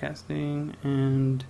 Casting and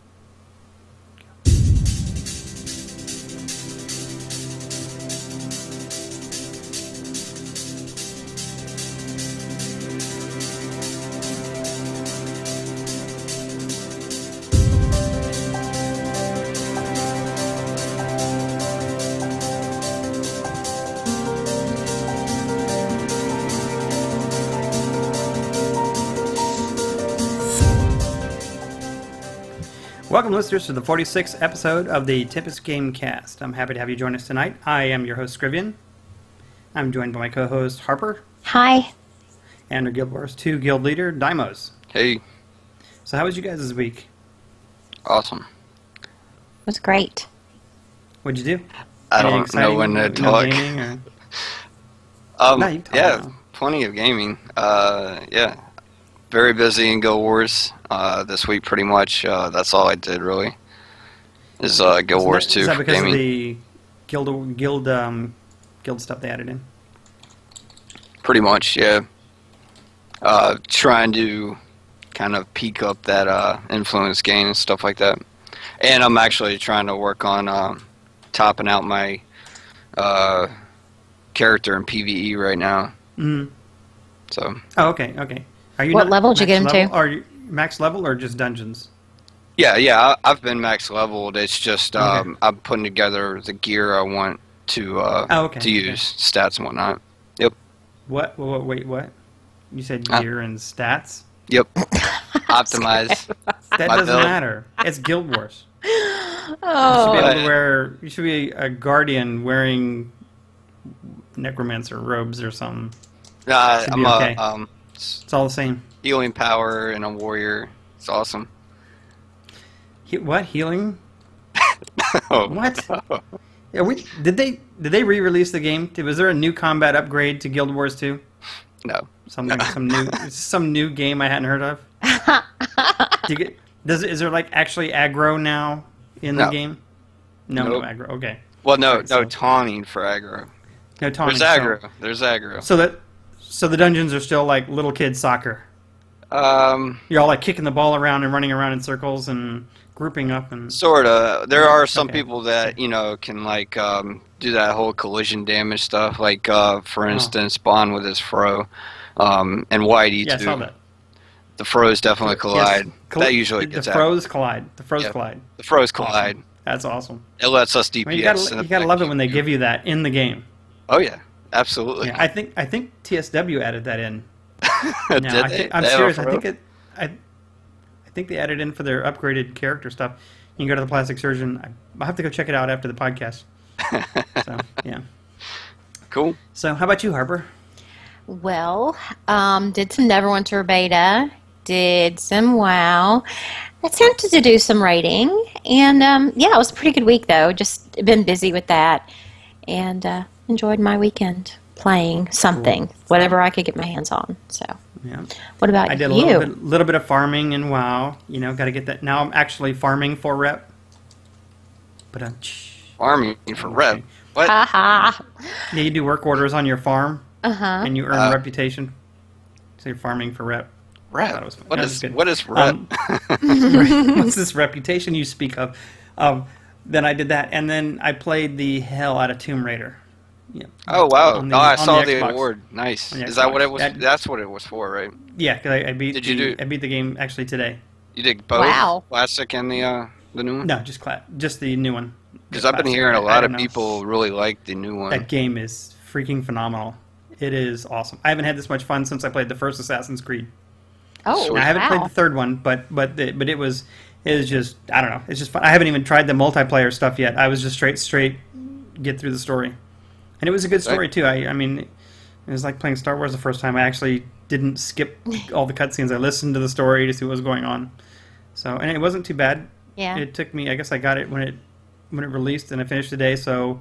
welcome, listeners, to the 46th episode of the Tempest Gamecast. I'm happy to have you join us tonight. I am your host, Scrivian. I'm joined by my co-host, Harper. Hi. And our Guild Wars 2 guild leader, Dimos. Hey. So how was you guys this week? Awesome. It was great. What'd you do? I Anything don't exciting? know when to No talk. gaming, or... No, you can talk yeah, now. plenty of gaming. Yeah, very busy in Guild Wars this week. Pretty much, that's all I did really. Is Guild Wars 2 Is that for because gaming. of the guild stuff they added in? Pretty much, yeah. Trying to kind of peak up that influence gain and stuff like that. And I'm actually trying to work on topping out my character in PvE right now. Mm. So. Oh, okay, okay. Are you What not level did you get max him level? to? Are you max level or just dungeons? Yeah, I've been max leveled. It's just Okay. I'm putting together the gear I want to okay, to use, stats and whatnot. Yep, What? Wait, what? You said gear and stats? yep. Optimize. That My doesn't build. matter. It's Guild Wars. You should be Oh, able to Yeah. wear. You should be a guardian wearing necromancer robes or something. Should I'm be okay. a It's all the same. healing power and a warrior. It's awesome. What healing? Oh. What? Yeah, did they re-release the game? Was there a new combat upgrade to Guild Wars 2? No. Some new game I hadn't heard of. Is there like actually aggro now in the No. game? No, no Nope. aggro. Okay. Well, no, Right, so- taunting for aggro. No taunting. There's aggro. There's aggro. So the dungeons are still like little kid soccer. Um, You're all like kicking the ball around and running around in circles and grouping up and. Sorta. There are some Okay. people that can like do that whole collision damage stuff. Like for instance, Bond with his fro, and Whitey Yeah, I too. saw that. The froze definitely collide. Yes. That usually the gets froze collide. The froze Yeah. collide. The froze collide. Awesome. That's awesome. It lets us DPS. Well, you gotta love it when they give you that in the game. Oh yeah, absolutely. Yeah, I think TSW added that in. Did No, they? I'm They have a serious. froze? I think they added in for their upgraded character stuff. You can go to the Plastic Surgeon. I'll have to go check it out after the podcast. So yeah. Cool. So how about you, Harper? well, did some Neverwinter beta, did some WoW, attempted to do some raiding, and yeah, it was a pretty good week though. Just been busy with that, and enjoyed my weekend playing something, whatever I could get my hands on. So, Yeah. what about I did a you? little bit of farming in WoW. Got to get that. Now I'm actually farming for rep. But Farming for rep. Okay. What? Haha. Yeah, you do work orders on your farm, Uh-huh. and you earn reputation. So you're farming for rep. I Rep. thought it was fun. What That is was good. what is rep? What's this reputation you speak of? Then I did that, and then I played the hell out of Tomb Raider. Yeah. Oh wow! on the- I on saw the the Xbox. award. Nice. On the Is that what Xbox. it was? That's what it was for, right? Yeah, because I beat. Did you do- I beat the game actually today. You did both Wow. classic and the new one. No, just the new one. Because I've been Classic. hearing a I lot don't of know. people really like the new one. That game is freaking phenomenal. It is awesome. I haven't had this much fun since I played the first Assassin's Creed. Oh, Sweet. Now, I haven't played wow. the third one, but it was just, I don't know. It's just fun. I haven't even tried the multiplayer stuff yet. I was just straight get through the story, and it was a good story too. I mean, it was like playing Star Wars the first time. I actually didn't skip all the cutscenes. I listened to the story to see what was going on. So, and it wasn't too bad. Yeah. It took me. I guess I got it when it released, and I finished today. So,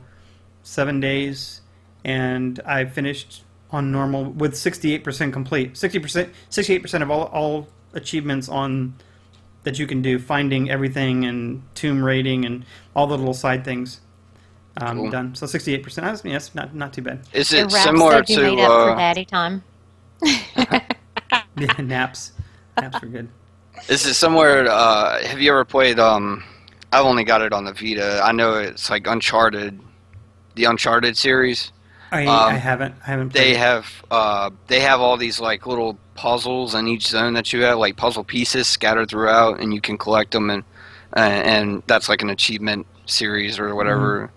7 days, and I finished on normal with 68% complete. 68% of all achievements on that you can do, finding everything and tomb raiding and all the little side things Cool. done. So 68%. That's not too bad. Is The it rap similar said you made up for to? daddy time. Yeah, naps were good. Is it somewhere? Have you ever played? I've only got it on the Vita. I know it's like Uncharted, the Uncharted series. I Um, haven't played they it. have all these like little puzzles in each zone that you have, like puzzle pieces scattered throughout, and you can collect them, and that's like an achievement series or Mhm. whatever.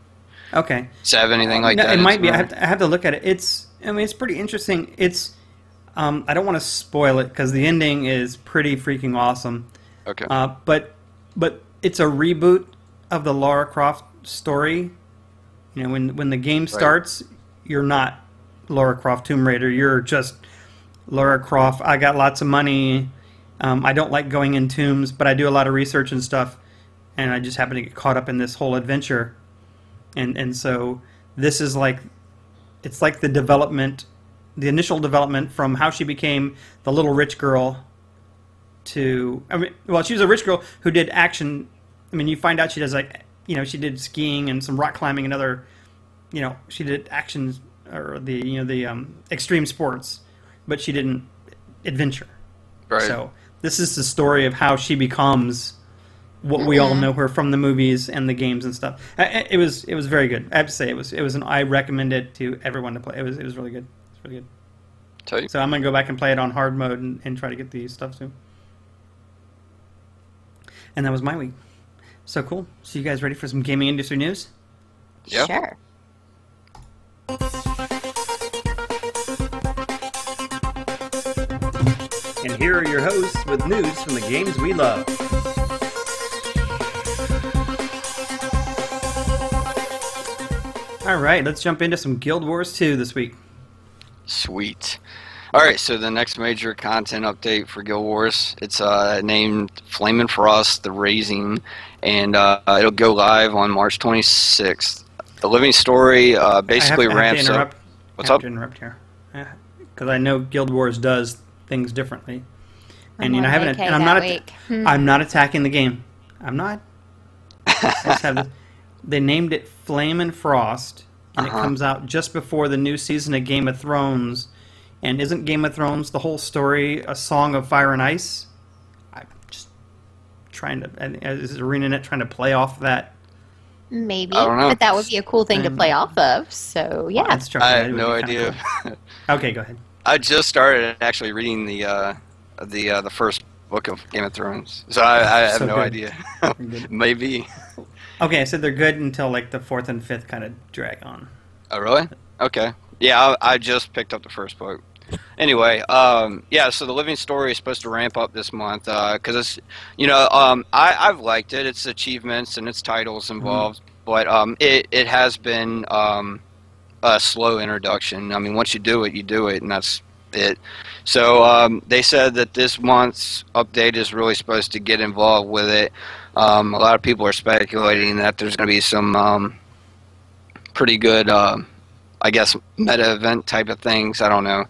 Okay. Does it have anything like No, it that in might be. store? I have to look at it. I mean, it's pretty interesting. I don't want to spoil it because the ending is pretty freaking awesome. Okay. But it's a reboot of the Lara Croft story. You know, when the game Right. starts, you're not Lara Croft Tomb Raider. You're just Lara Croft. I got lots of money. I don't like going in tombs, but I do a lot of research and stuff. And I just happen to get caught up in this whole adventure. And so this is like it's like the development, the initial development from how she became the little rich girl to I mean, well, she was a rich girl who did action. I mean, you find out she does like she did skiing and some rock climbing and other she did actions or the extreme sports, but she didn't adventure. Right. So this is the story of how she becomes what we all Mm. know her from the movies and the games and stuff. It was very good. I have to say it was I recommend it to everyone to play. It was really good. It's really good. Tell you. So I'm gonna go back and play it on hard mode and try to get the stuff soon. And that was my week. So cool. So you guys ready for some gaming industry news? Yeah. Sure. And here are your hosts with news from the games we love. All right, let's jump into some Guild Wars 2 this week. Sweet. All right, so the next major content update for Guild Wars, it's named Flame and Frost: The Raising, and it'll go live on March 26th. The living story basically I have ramps to interrupt. up. What's I have up? to interrupt here because I know Guild Wars does things differently, and I'm I on haven't. vacay And I'm that not. week. I'm not attacking the game. I'm not. I just have this. They named it Flame and Frost, and it Uh-huh. comes out just before the new season of Game of Thrones. And isn't Game of Thrones the whole story a song of fire and ice? I'm just trying to. Is ArenaNet trying to play off that? Maybe, I don't know. but that would be a cool thing to Um, play off of. So yeah. That's true. I That have would no be kinda idea. cool. Okay, go ahead. I just started actually reading the first book of Game of Thrones, so I have So no good. idea. Very good. Maybe. Okay, I said they're good until like the fourth and fifth kind of drag on. Oh, really? Okay. Yeah, I just picked up the first book. Anyway, yeah, so the living story is supposed to ramp up this month because it's, I've liked it. It's achievements and its titles involved, but it has been a slow introduction. I mean, once you do it, and that's it. So they said that this month's update is really supposed to get involved with it. A lot of people are speculating that there's going to be some pretty good, I guess, meta event type of things. I don't know.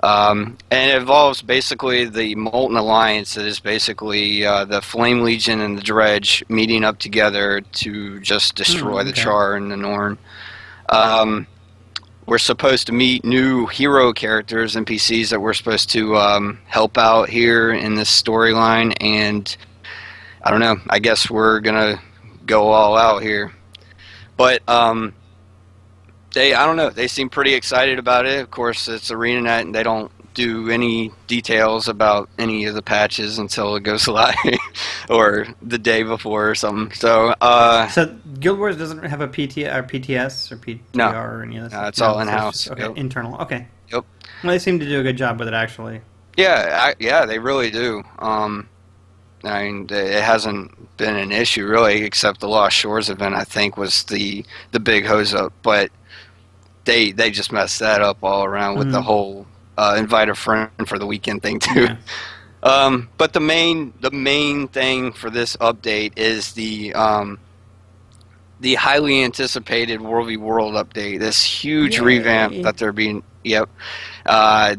And it involves basically the Molten Alliance, that is basically the Flame Legion and the Dredge meeting up together to just destroy the okay. Char and the Norn. We're supposed to meet new hero characters, NPCs, that we're supposed to help out here in this storyline, and I don't know, I guess we're gonna go all out here. But I don't know, they seem pretty excited about it. Of course, it's ArenaNet, and they don't do any details about any of the patches until it goes live or the day before or something. So So Guild Wars doesn't have a PTS or PTR No. or any of that. No, it's all so in-house. just- Okay, Yep. internal. Okay. Yep. Well, they seem to do a good job with it, actually. yeah, they really do. I mean, it hasn't been an issue really, except the Lost Shores event, I think, was the big hose up. But they just messed that up all around with the Mhm. whole invite a friend for the weekend thing too. Yeah. But the main thing for this update is the highly anticipated World v World update. This huge Yay. revamp that they're being. Yep.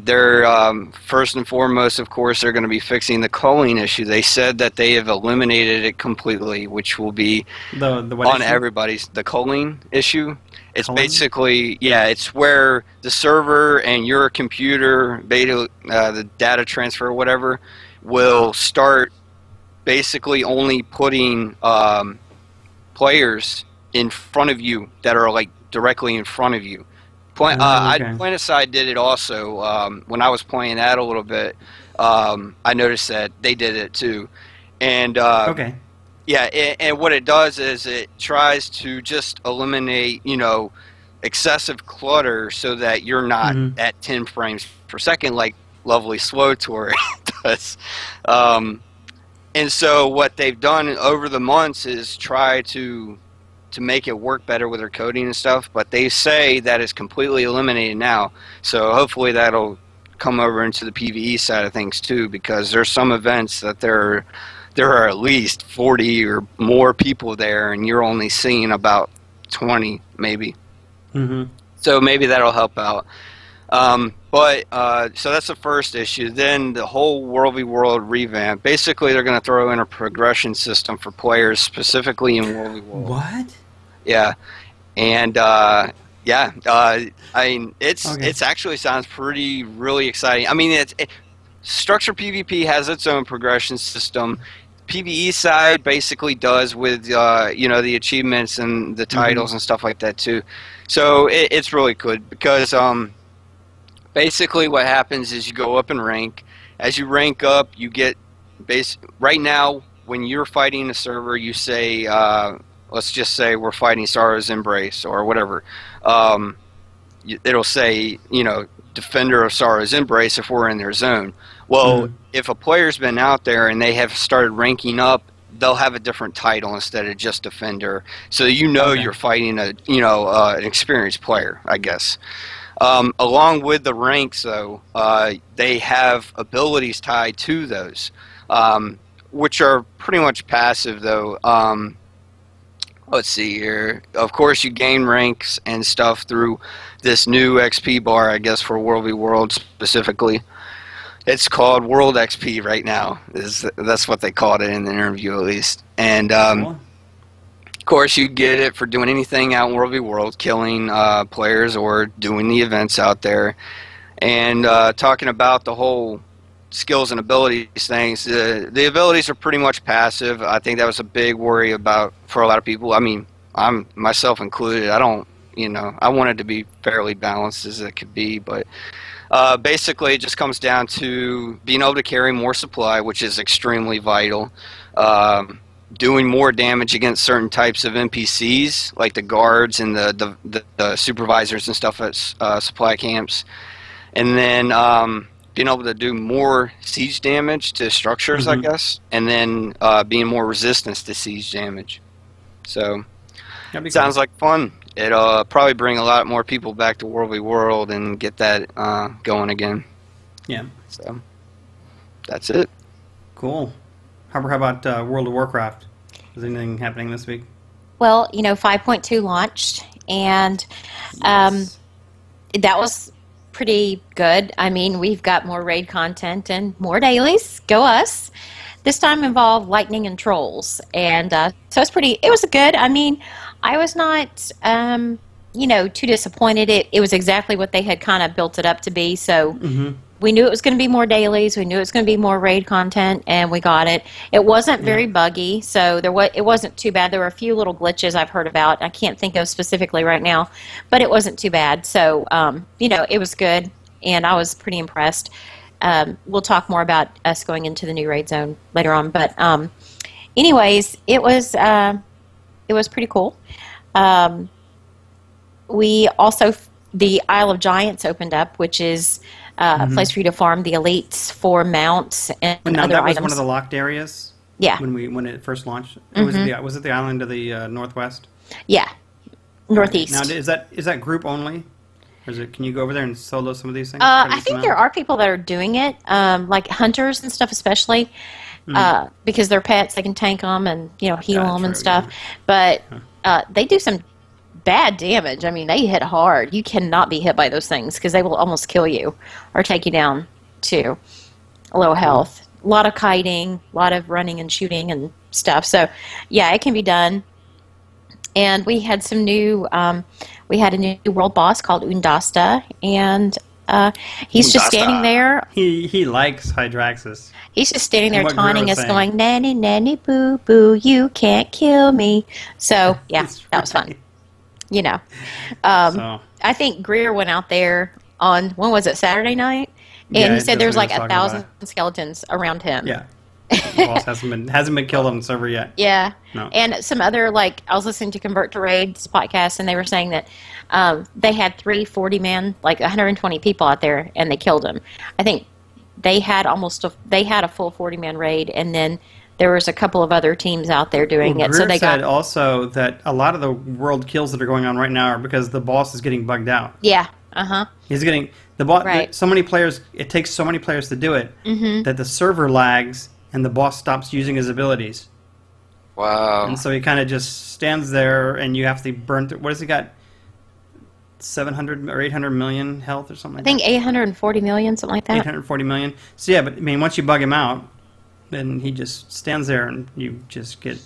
They're first and foremost, of course, they're going to be fixing the culling issue. They said that they have eliminated it completely, which will be The what on issue? everybody's the culling issue. It's Culling? basically, yeah, it's where the server and your computer, the data transfer, whatever, will start basically only putting players in front of you that are like directly in front of you. Okay. Point Aside did it also. When I was playing that a little bit, I noticed that they did it too. And Okay. yeah, and what it does is it tries to just eliminate, excessive clutter so that you're not at 10 frames per second like lovely Slow Tour does. And so what they've done over the months is try to make it work better with their coding and stuff, but they say that it's completely eliminated now. So hopefully that'll come over into the PvE side of things too, because there's some events that there are at least 40 or more people there, and you're only seeing about 20 maybe. So maybe that'll help out. So that's the first issue. Then the whole World v. World revamp. Basically, they're going to throw in a progression system for players, specifically in World v. World. What? Yeah, and I mean, it's actually sounds really exciting. I mean, structured PvP has its own progression system. PvE side basically does with the achievements and the titles and stuff like that too. So it's really good because basically what happens is you go up in rank. As you rank up, you get right now when you're fighting a server, you say let's just say we're fighting Sorrow's Embrace or whatever. It'll say Defender of Sorrow's Embrace if we're in their zone. Well, if a player's been out there and they have started ranking up, they'll have a different title instead of just Defender. So you're fighting an experienced player, I guess. Along with the ranks, though, they have abilities tied to those, which are pretty much passive, though. Let's see here. Of course, you gain ranks and stuff through this new XP bar, I guess, for World v. World specifically. It's called World XP right now. That's what they called it in the interview, at least. And of course, you get it for doing anything out in World v. World, killing players or doing the events out there. And talking about the whole skills and abilities things, the abilities are pretty much passive. I think that was a big worry for a lot of people. I mean, I'm myself included. I don't, I want it to be fairly balanced as it could be, but basically it just comes down to being able to carry more supply, which is extremely vital. Doing more damage against certain types of NPCs, like the guards and the supervisors and stuff at supply camps. And then being able to do more siege damage to structures, I guess, and then being more resistance to siege damage. So, sounds like fun. It'll probably bring a lot more people back to World v. World and get that going again. Yeah. So, that's it. Cool. How about World of Warcraft? Is anything happening this week? Well, 5.2 launched, and that was pretty good. I mean, we've got more raid content and more dailies. Go us. This time involved lightning and trolls, and so it was good. I mean, I was not, too disappointed. It was exactly what they had kind of built it up to be, so we knew it was going to be more dailies. We knew it was going to be more raid content, and we got it. It wasn't very buggy, so it wasn't too bad. There were a few little glitches I've heard about. I can't think of specifically right now, but it wasn't too bad. So, it was good, and I was pretty impressed. We'll talk more about us going into the new raid zone later on, but anyways, it was pretty cool. We also, the Isle of Giants opened up, which is a place for you to farm the elites for mounts and other that was items. one of the locked areas. Yeah. When it first launched, was it the island of the northwest? Yeah, northeast. Now, is that group only, or can you go over there and solo some of these things? I think there are people that are doing it, like hunters and stuff, especially because they're pets. They can tank them and heal them and stuff. Yeah. But they do some bad damage. I mean, they hit hard. You cannot be hit by those things because they will almost kill you or take you down to low health. A lot of kiting, a lot of running and shooting and stuff. So, yeah, it can be done. And we had some new, we had a new world boss called Undasta, and He's just That's standing there. He likes Hydraxis. He's just standing there What taunting Guru was us, saying. going, nanny, nanny, boo, boo, you can't kill me. So, yeah, That's that was fun. right. You know. So, I think Greer went out there on, when was it, Saturday night? And Yeah, he said that's there's what he like was talking 1,000 skeletons around him. yeah. The boss hasn't been killed on the server yet. Yeah. No. And some other, like, I was listening to Convert to Raid's podcast, and they were saying that they had 40-man, like 120 people out there, and they killed them. I think they had a full 40-man raid, and then there was a couple of other teams out there doing it. So Greer they said got, also that a lot of the world kills that are going on right now are because the boss is getting bugged out. yeah, uh-huh. He's getting the boss. Right. So many players. It takes so many players to do it that the server lags and the boss stops using his abilities. Wow. And so he kind of just stands there, and you have to burn through. What has he got? 700 or 800 million health or something. I think 840 million, something like that. 840 million. So yeah, but I mean, once you bug him out, then he just stands there, and you just get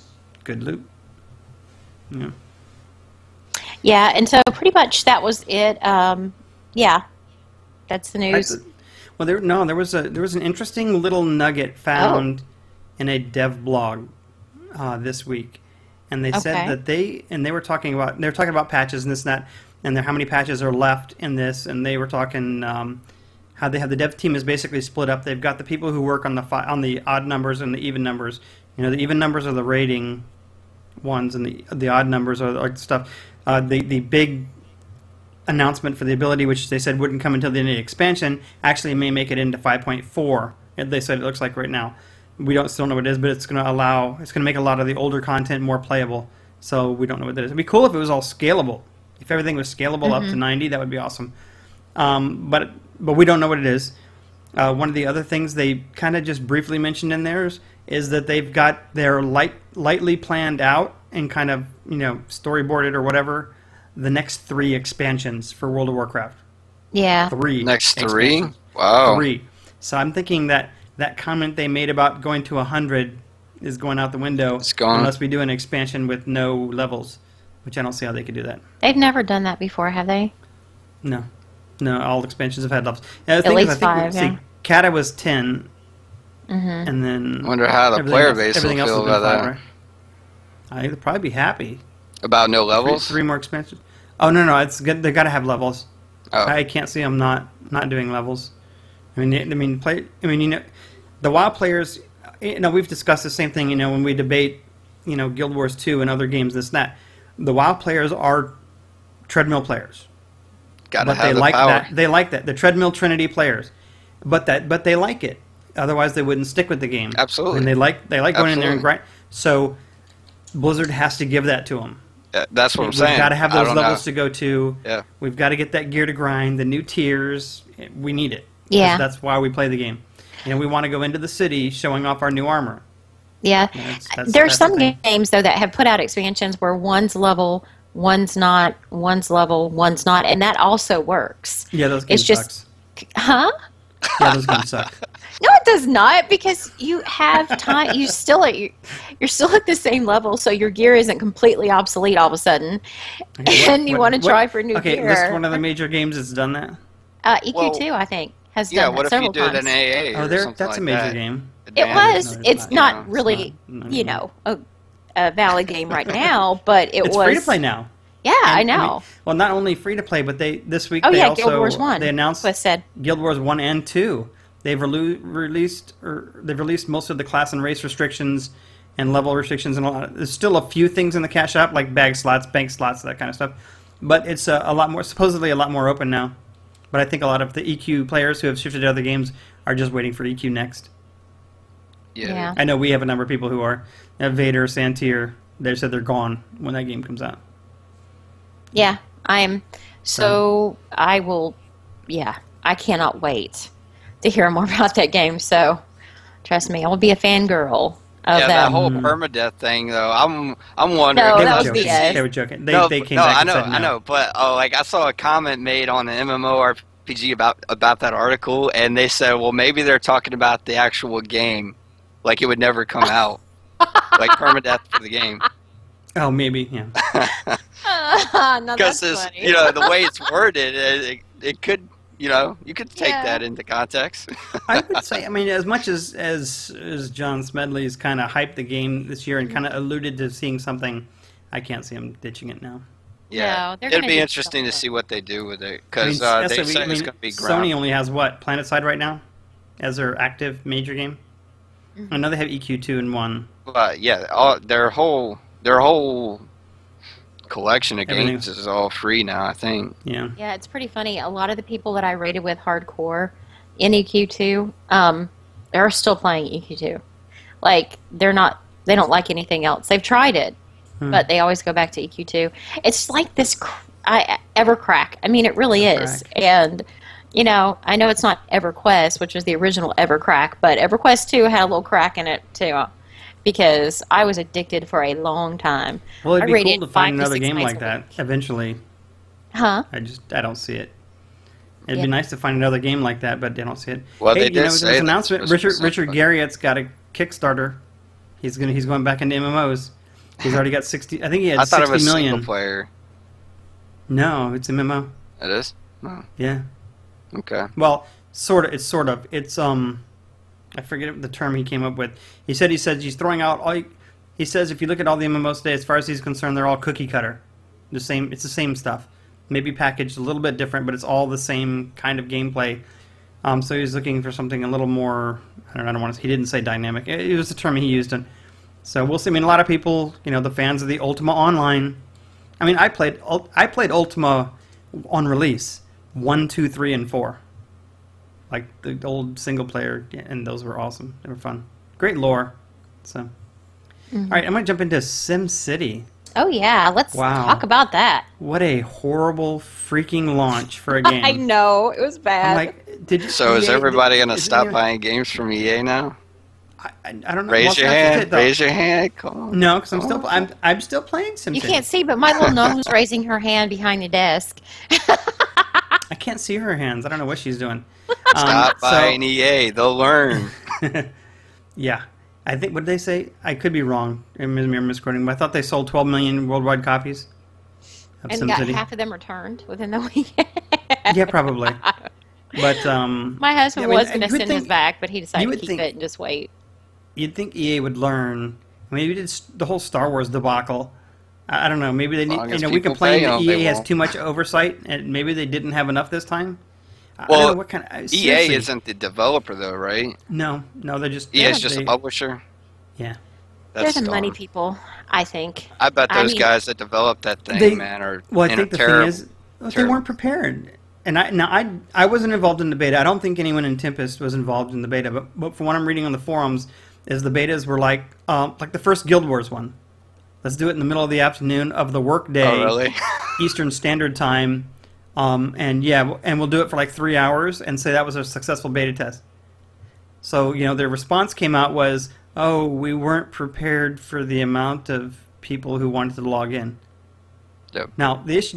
good loot. Yeah. Yeah, and so pretty much that was it. Yeah, that's the news. Well, there was an interesting little nugget found in a dev blog this week, and they said that they were talking about patches and this and that, and how many patches are left in this, and they were talking how they have the dev team is basically split up. They've got the people who work on the odd numbers and the even numbers. You know, the even numbers are the rating ones, and the odd numbers are like stuff. The big announcement for the ability, which they said wouldn't come until the end of the expansion, actually may make it into 5.4. They said it looks like right now. We still don't know what it is, but it's going to make a lot of the older content more playable. So we don't know what that is. It'd be cool if it was all scalable. If everything was scalable up to 90, that would be awesome. But we don't know what it is. One of the other things they kind of just briefly mentioned in theirs is that they've got their lightly planned out and kind of storyboarded or whatever the next 3 expansions for World of Warcraft. Yeah. 3. Next 3? expansions. Wow. 3. So I'm thinking that comment they made about going to 100 is going out the window. It's gone. Unless we do an expansion with no levels, which I don't see how they could do that. They've never done that before, have they? No, all expansions have had levels. Yeah, the At thing least is, I think 5, yeah. Kata was 10, and then I wonder how the everything player else- base will everything else feel has been about that. 5, right? I think they'll probably be happy. About no levels? 3 more expansions. Oh no, it's good. They got to have levels. Oh. I can't see them not doing levels. I mean, the WoW players. We've discussed the same thing. When we debate, Guild Wars 2 and other games, this and that. The WoW players are treadmill players, Gotta but have they the like power. that. They like that. The treadmill Trinity players, but they like it. Otherwise, they wouldn't stick with the game. Absolutely. And they like going in there and Absolutely. grind. So Blizzard has to give that to them. That's what I'm saying. We've got to have I those don't levels know. to go to. Yeah. We've got to get that gear to grind, the new tiers. We need it. Yeah. That's why we play the game. We want to go into the city showing off our new armor. Yeah. That's There's the some thing. games, though, that have put out expansions where one's level, one's not, one's level, one's not, and that also works. Yeah, those games It's just, sucks. huh? Yeah, those games suck. No, it does not, because you have time. You're still at the same level, so your gear isn't completely obsolete all of a sudden, and you want to try for new okay, gear. list one of the major games that's done that. EQ2, I think, has Yeah, done what that if you several did times. an AA Oh, or there. something That's like a major that? game. It was. No, It's it's not not. It's really, not. a valid game right now, but it It's was free to play now. Yeah, I know. Well, not only free to play, but this week Oh, they yeah, also Guild Wars 1 they announced was said. Guild Wars 1 and 2. They've released most of the class and race restrictions and level restrictions, and there's still a few things in the cash app like bag slots, bank slots, that kind of stuff. But it's supposedly a lot more open now. But I think a lot of the EQ players who have shifted to other games are just waiting for EQ next. Yeah. I know we have a number of people who are Vader, Santir. They said they're gone when that game comes out. Yeah, I am. So I will. Yeah, I cannot wait to hear more about that game. So trust me, I will be a fangirl of Yeah, that them. whole permadeath thing, though. I'm wondering. No, They that were was joking. BS. They were joking. No, They came no, back I and know, said no. I know, but I saw a comment made on the MMORPG about that article, and they said, well, maybe they're talking about the actual game, like it would never come out, like permadeath for the game, Oh, maybe, yeah. No, because that's funny. the way it's worded, it could You know, you could take Yeah. that into context. I would say, I mean, as much as John Smedley's kind of hyped the game this year and kind of alluded to seeing something, I can't see him ditching it now. Yeah, No, they're it'll gonna be do interesting to something. see what they do with it I mean, because they say it's going to be Sony ground. only has what, PlanetSide right now as their active major game. I know they have EQ2 and 1. But yeah, their whole collection of Everything. games is all free now. I think. Yeah. Yeah, it's pretty funny. A lot of the people that I rated with hardcore in EQ2, they're still playing EQ2. Like they don't like anything else. They've tried it, but they always go back to EQ2. It's like this Evercrack. I mean, it really is. And you know, I know it's not EverQuest, which was the original Evercrack, but EverQuest 2 had a little crack in it too, because I was addicted for a long time. Well, it'd I be rated cool to find 5 to another 6 game nights like a that week. eventually. Huh? I don't see it. It'd Yeah. be nice to find another game like that, but I don't see it. Well, hey, they you did know, there was say an that announcement. this was Richard something. Garriott's got a Kickstarter. He's going back into MMOs. He's already got 60. I think he had I thought it 60 was million. single player. No, it's MMO. It is. Oh, Yeah. okay. Well, sort of. It's sort of. It's I forget the term he came up with. He said he's throwing out all. He says if you look at all the MMOs today, as far as he's concerned, they're all cookie cutter. The same. It's the same stuff. Maybe packaged a little bit different, but it's all the same kind of gameplay. So he's looking for something a little more. I don't want to. He didn't say dynamic. It was the term he used. And so we'll see. I mean, a lot of people, you know, the fans of the Ultima Online. I mean, I played Ultima on release 1, 2, 3, and 4. Like the old single player, and those were awesome. They were fun. Great lore. So, all right, I'm gonna jump into SimCity. Oh yeah, let's Wow. talk about that. What a horrible freaking launch for a game. I know it was I'm bad. like, did you, So is EA everybody going to isn't stop there- buying games from EA now? I don't know. Raise Well, your that's hand. it, though. Raise your hand. Come on. No, because I'm still playing SimCity. You can't see, but my little gnome's raising her hand behind the desk. I can't see her hands. I don't know what she's doing. Stop buying EA. They'll learn. Yeah. I think, what did they say? I could be wrong. I'm misquoting, but I thought they sold 12 million worldwide copies of And got SimCity. half of them returned within the week. Yeah, probably. But My husband I mean, was going to you would send his think- back, but he you decided to would keep think- it and just wait. you'd think EA would learn. I mean, we did the whole Star Wars debacle. I don't know. Maybe they need. long You as know, we people complain pay that 'em, they EA has won't. too much oversight, and maybe they didn't have enough this time. I Well, don't know what kind of EA seriously. isn't the developer, though, right? No, they're just. EA is just they- a publisher. Yeah. That's They're the money dumb. people, I think. I bet I those mean- guys that developed that thing, They- man, are Well, I in think a the terrible. thing is, they terrible- weren't prepared. And I wasn't involved in the beta. I don't think anyone in Tempest was involved in the beta. But from what I'm reading on the forums, is the betas were like the first Guild Wars one. Let's do it in the middle of the afternoon of the work day, Oh, really? Eastern Standard Time, and we'll do it for like 3 hours and say that was a successful beta test. So their response came out was, "Oh, we weren't prepared for the amount of people who wanted to log in." Yep. Now there's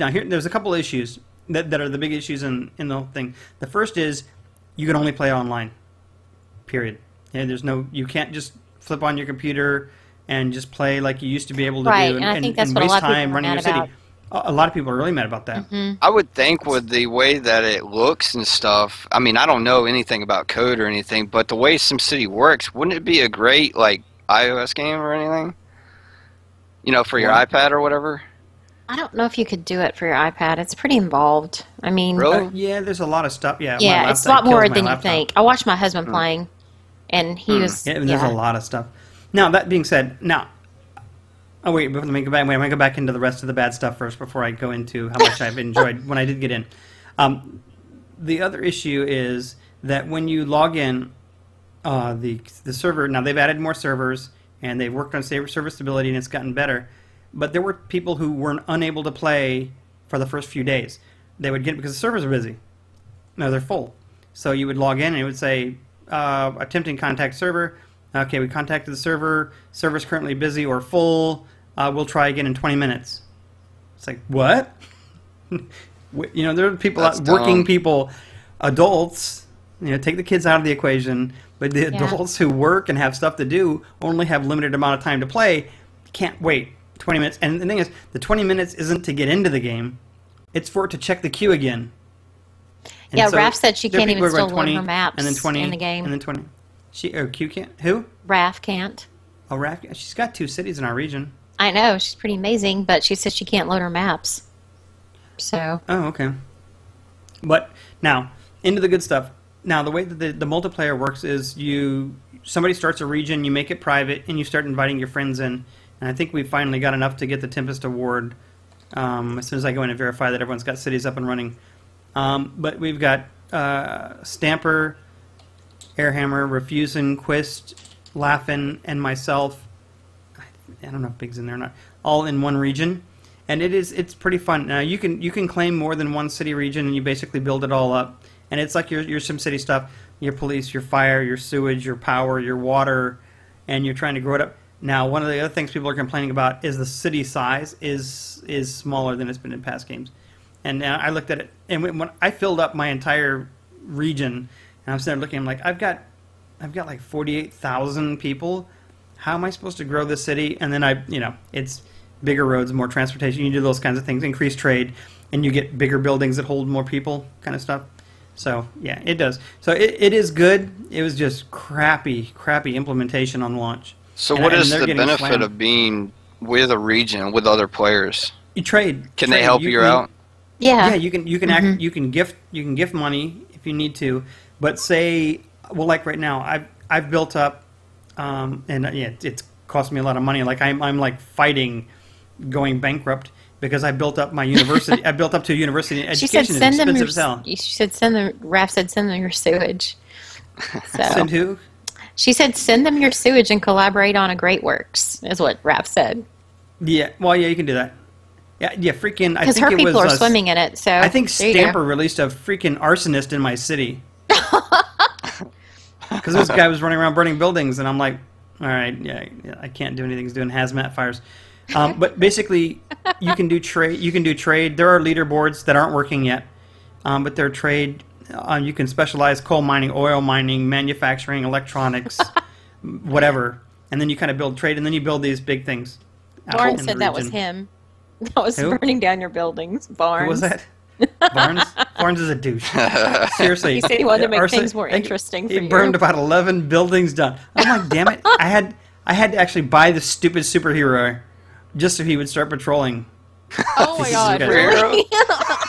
a couple issues that are the big issues in the whole thing. The first is you can only play online. Period. Yeah, you can't just flip on your computer and just play like you used to be able to Right, do and I think that's what a waste lot of people time are running your mad city. about. A lot of people are really mad about that. I would think with the way that it looks and stuff, I mean, I don't know anything about code or anything, but the way SimCity works, wouldn't it be a great, like, iOS game or anything? For your What? iPad or whatever? I don't know if you could do it for your iPad. It's pretty involved. I mean, Really? Yeah, there's a lot of stuff. Yeah, my yeah, it's a laptop lot more kills my than you laptop. think. I watched my husband playing, and he was. Yeah, and there's a lot of stuff. Now, that being said, oh wait, let me go back. Wait, I'm gonna go back into the rest of the bad stuff first before I go into how much I've enjoyed when I did get in. The other issue is that when you log in, the server. Now they've added more servers and they've worked on server stability and it's gotten better. But there were people who weren't unable to play for the first few days. They would get because the servers are busy. No, they're full. So you would log in and it would say, attempting contact server. Okay, we contacted the server. Server's currently busy or full. We'll try again in 20 minutes. It's like, what? There are people, That's working dumb. people, adults, take the kids out of the equation, but the Yeah. adults who work and have stuff to do only have limited amount of time to play. Can't wait 20 minutes. And the thing is, the 20 minutes isn't to get into the game. It's for it to check the queue again. And Yeah, so Raph said she there are can't people even who are still going load 20, her maps and then 20, in the game. and then 20. Q can't? Who? Raph can't. Oh, Raph. She's got 2 cities in our region. I know, she's pretty amazing, but she said she can't load her maps. So. Oh, okay. But now, into the good stuff. Now, the way that the multiplayer works is somebody starts a region, you make it private, and you start inviting your friends in. And I think we finally got enough to get the Tempest Award as soon as I go in and verify that everyone's got cities up and running. But we've got Stamper, Airhammer, Refusin, Quist, Laughin, and myself. I don't know if Big's in there or not. All in one region, and it's pretty fun. Now you can claim more than one city region, and you basically build it all up. And it's like your SimCity stuff, your police, your fire, your sewage, your power, your water, and you're trying to grow it up. Now, one of the other things people are complaining about is the city size is smaller than it's been in past games. And now I looked at it, and when I filled up my entire region, and I'm sitting there looking, I'm like, I've got like 48,000 people. How am I supposed to grow this city? And then it's bigger roads, more transportation. You do those kinds of things, increase trade, and you get bigger buildings that hold more people, kind of stuff. So yeah, it does. So it is good. It was just crappy implementation on launch. So what is the benefit of being with a region with other players? You trade. Can they help you out? Yeah. Yeah, you can gift money if you need to. But say, well, like right now, I've built up, it's cost me a lot of money. Like I'm like fighting going bankrupt because I built up my university. I built up to a university. Education is expensive as hell. She said send them. Raph said send them your sewage. So. Send who? She said send them your sewage and collaborate on a Great Works, is what Raph said. Yeah, well, yeah, you can do that. Yeah, freaking. Because her people are swimming in it, so. I think Stamper released a freaking arsonist in my city. Because this guy was running around burning buildings, and I'm like, all right, yeah, I can't do anything. He's doing hazmat fires. But basically, you can do trade. You can do trade. There are leaderboards that aren't working yet, but they're trade. You can specialize coal mining, oil mining, manufacturing, electronics, whatever. And then you kind of build trade, and then you build these big things. Barnes said that was him. That was Who? burning down your buildings. Barnes. Who was that? Barnes? Barnes is a douche. Seriously. He said he wanted to make things more interesting for you. He burned about 11 buildings down. I'm like, damn it. I had to actually buy the stupid superhero just so he would start patrolling. Oh my god, really?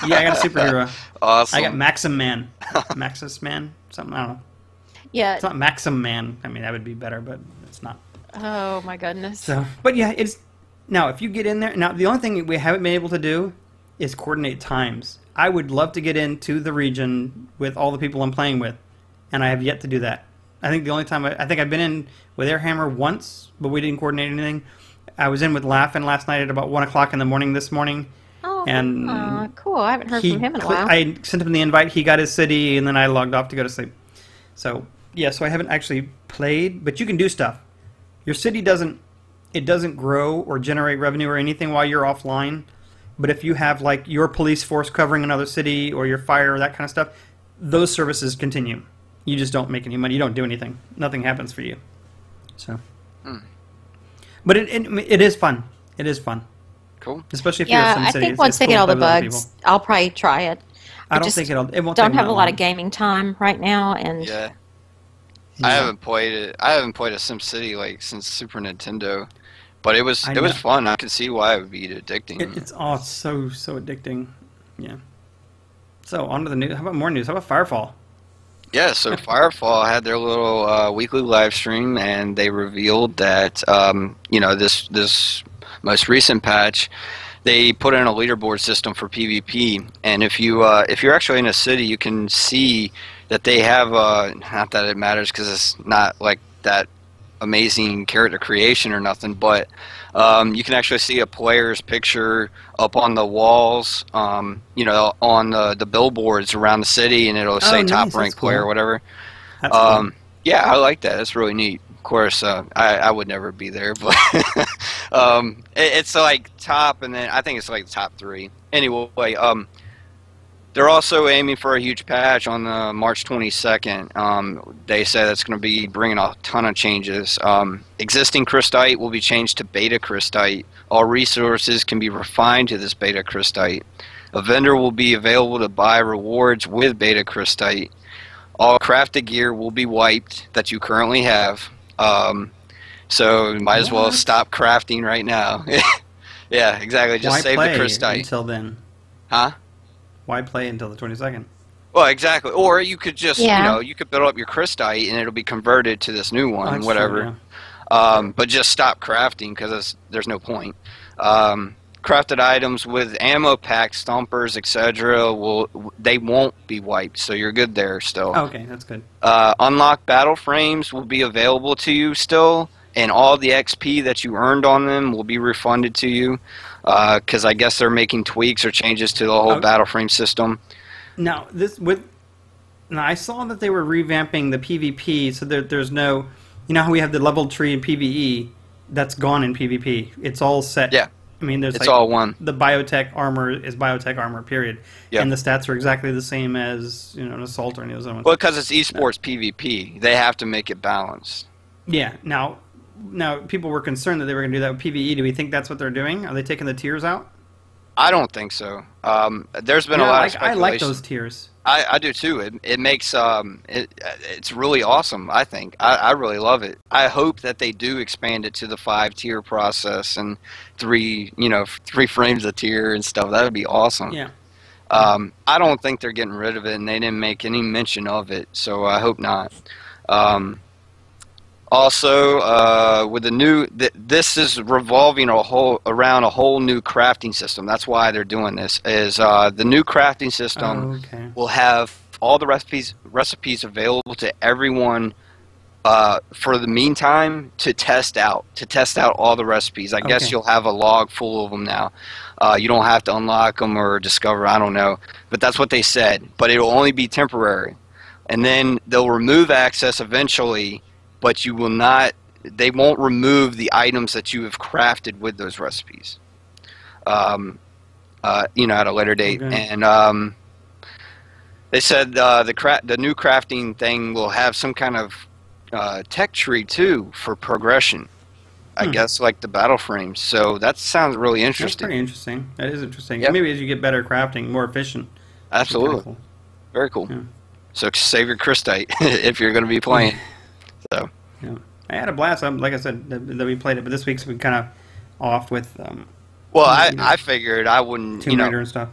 Yeah, I got a superhero. Awesome. I got Maxim Man. Maxis Man? Something, I don't know. Yeah. It's not Maxim Man. I mean, that would be better, but it's not. Oh my goodness. So, but yeah, it's... Now, if you get in there... Now, the only thing we haven't been able to do is coordinate times. I would love to get into the region with all the people I'm playing with, and I have yet to do that. I think the only time... I think I've been in with Airhammer once, but we didn't coordinate anything. I was in with Laughin last night at about 1 o'clock in the morning this morning. Oh, and cool. I haven't heard from him in a while. I sent him the invite. He got his city, and then I logged off to go to sleep. So, yeah, so I haven't actually played, but you can do stuff. Your city doesn't grow or generate revenue or anything while you're offline. But if you have, like, your police force covering another city or your fire or that kind of stuff, those services continue. You just don't make any money. You don't do anything. Nothing happens for you. So, But it is fun. It is fun. Cool. Especially if you're in some city. I think once they get all the bugs, I'll probably try it. I don't think it won't. Don't have a lot of gaming time right now, and yeah. I haven't played it. I haven't played a SimCity like since Super Nintendo, but it was fun. I could see why it would be addicting. It's so addicting. Yeah. So on to the news. How about more news? How about Firefall? Yeah, so Firefall had their little weekly live stream, and they revealed that this most recent patch, they put in a leaderboard system for PvP, and if you're actually in a city, you can see that they have not that it matters because it's not like that amazing character creation or nothing, but you can actually see a player's picture up on the walls, on the billboards around the city, and it'll say top ranked player or whatever. That's cool. Yeah, I like that. It's really neat. Of course, I would never be there, but it's like top, and then I think it's like the top 3. Anyway, they're also aiming for a huge patch on March 22nd. They say that's going to be bringing a ton of changes. Existing Crystite will be changed to Beta Crystite. All resources can be refined to this Beta Crystite. A vendor will be available to buy rewards with beta crystite. All crafted gear will be wiped that you currently have. So you might as well What? stop crafting right now. Yeah, exactly. Just Why save the play crystite. until then? Huh? Why play until the 22nd? Well, exactly. Or you could just, Yeah. you could build up your crystite and it'll be converted to this new one, That's whatever. true, yeah. But just stop crafting because there's no point. Crafted items with ammo packs, stompers, etc. They won't be wiped, so you're good there still. Okay, that's good. Unlocked battle frames will be available to you still, and all the XP that you earned on them will be refunded to you. Because I guess they're making tweaks or changes to the whole battle frame system. Now I saw that they were revamping the PvP, so there's no, you know how we have the level tree in PvE, that's gone in PvP. It's all set. Yeah. I mean, there's It's all one. The biotech armor is biotech armor, period. Yeah. And the stats are exactly the same as an assault or any of those other ones. Well, because it's esports PvP, they have to make it balanced. Yeah. Now people were concerned that they were going to do that with PvE. Do we think that's what they're doing? Are they taking the tiers out? I don't think so. There's been a lot of speculation. I like those tiers. I do too. It makes it's really awesome. I think I really love it. I hope that they do expand it to the 5-tier process and 3 frames a tier and stuff. That would be awesome. Yeah. I don't think they're getting rid of it, and they didn't make any mention of it, so I hope not. Also, with the new, this is revolving around a whole new crafting system. That's why they're doing this. Is the new crafting system will have all the recipes available to everyone for the meantime to test out all the recipes. I guess you'll have a log full of them now. You don't have to unlock them or discover. I don't know, but that's what they said. But it'll only be temporary, and then they'll remove access eventually. But you will not. They won't remove the items that you have crafted with those recipes. At a later date, and they said the new crafting thing will have some kind of tech tree too for progression. I guess like the battle frames. So that sounds really interesting. That's pretty interesting. That is interesting. Yep. Maybe as you get better crafting, more efficient. Absolutely, Cool. very cool. Yeah. So save your crystite if you're going to be playing. So. Yeah, I had a blast. Like I said, that we played it, but this week's been kind of off with. Well, I figured I wouldn't. Tomb Raider and stuff.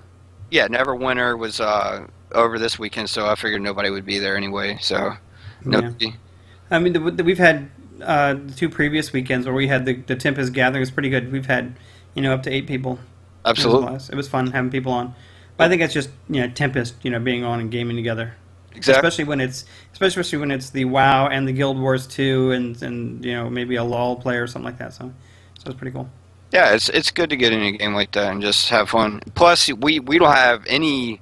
Yeah, Neverwinter was over this weekend, so I figured nobody would be there anyway. So, Yeah. I mean, we've had the 2 previous weekends where we had the Tempest gathering. It's pretty good. We've had up to 8 people. Absolutely, It was fun having people on. But I think it's just Tempest being on and gaming together. exactly. Especially when it's the WoW and the Guild Wars 2 and maybe a LoL player or something like that. So it's pretty cool. Yeah, it's good to get in a game like that and just have fun. Plus, we don't have any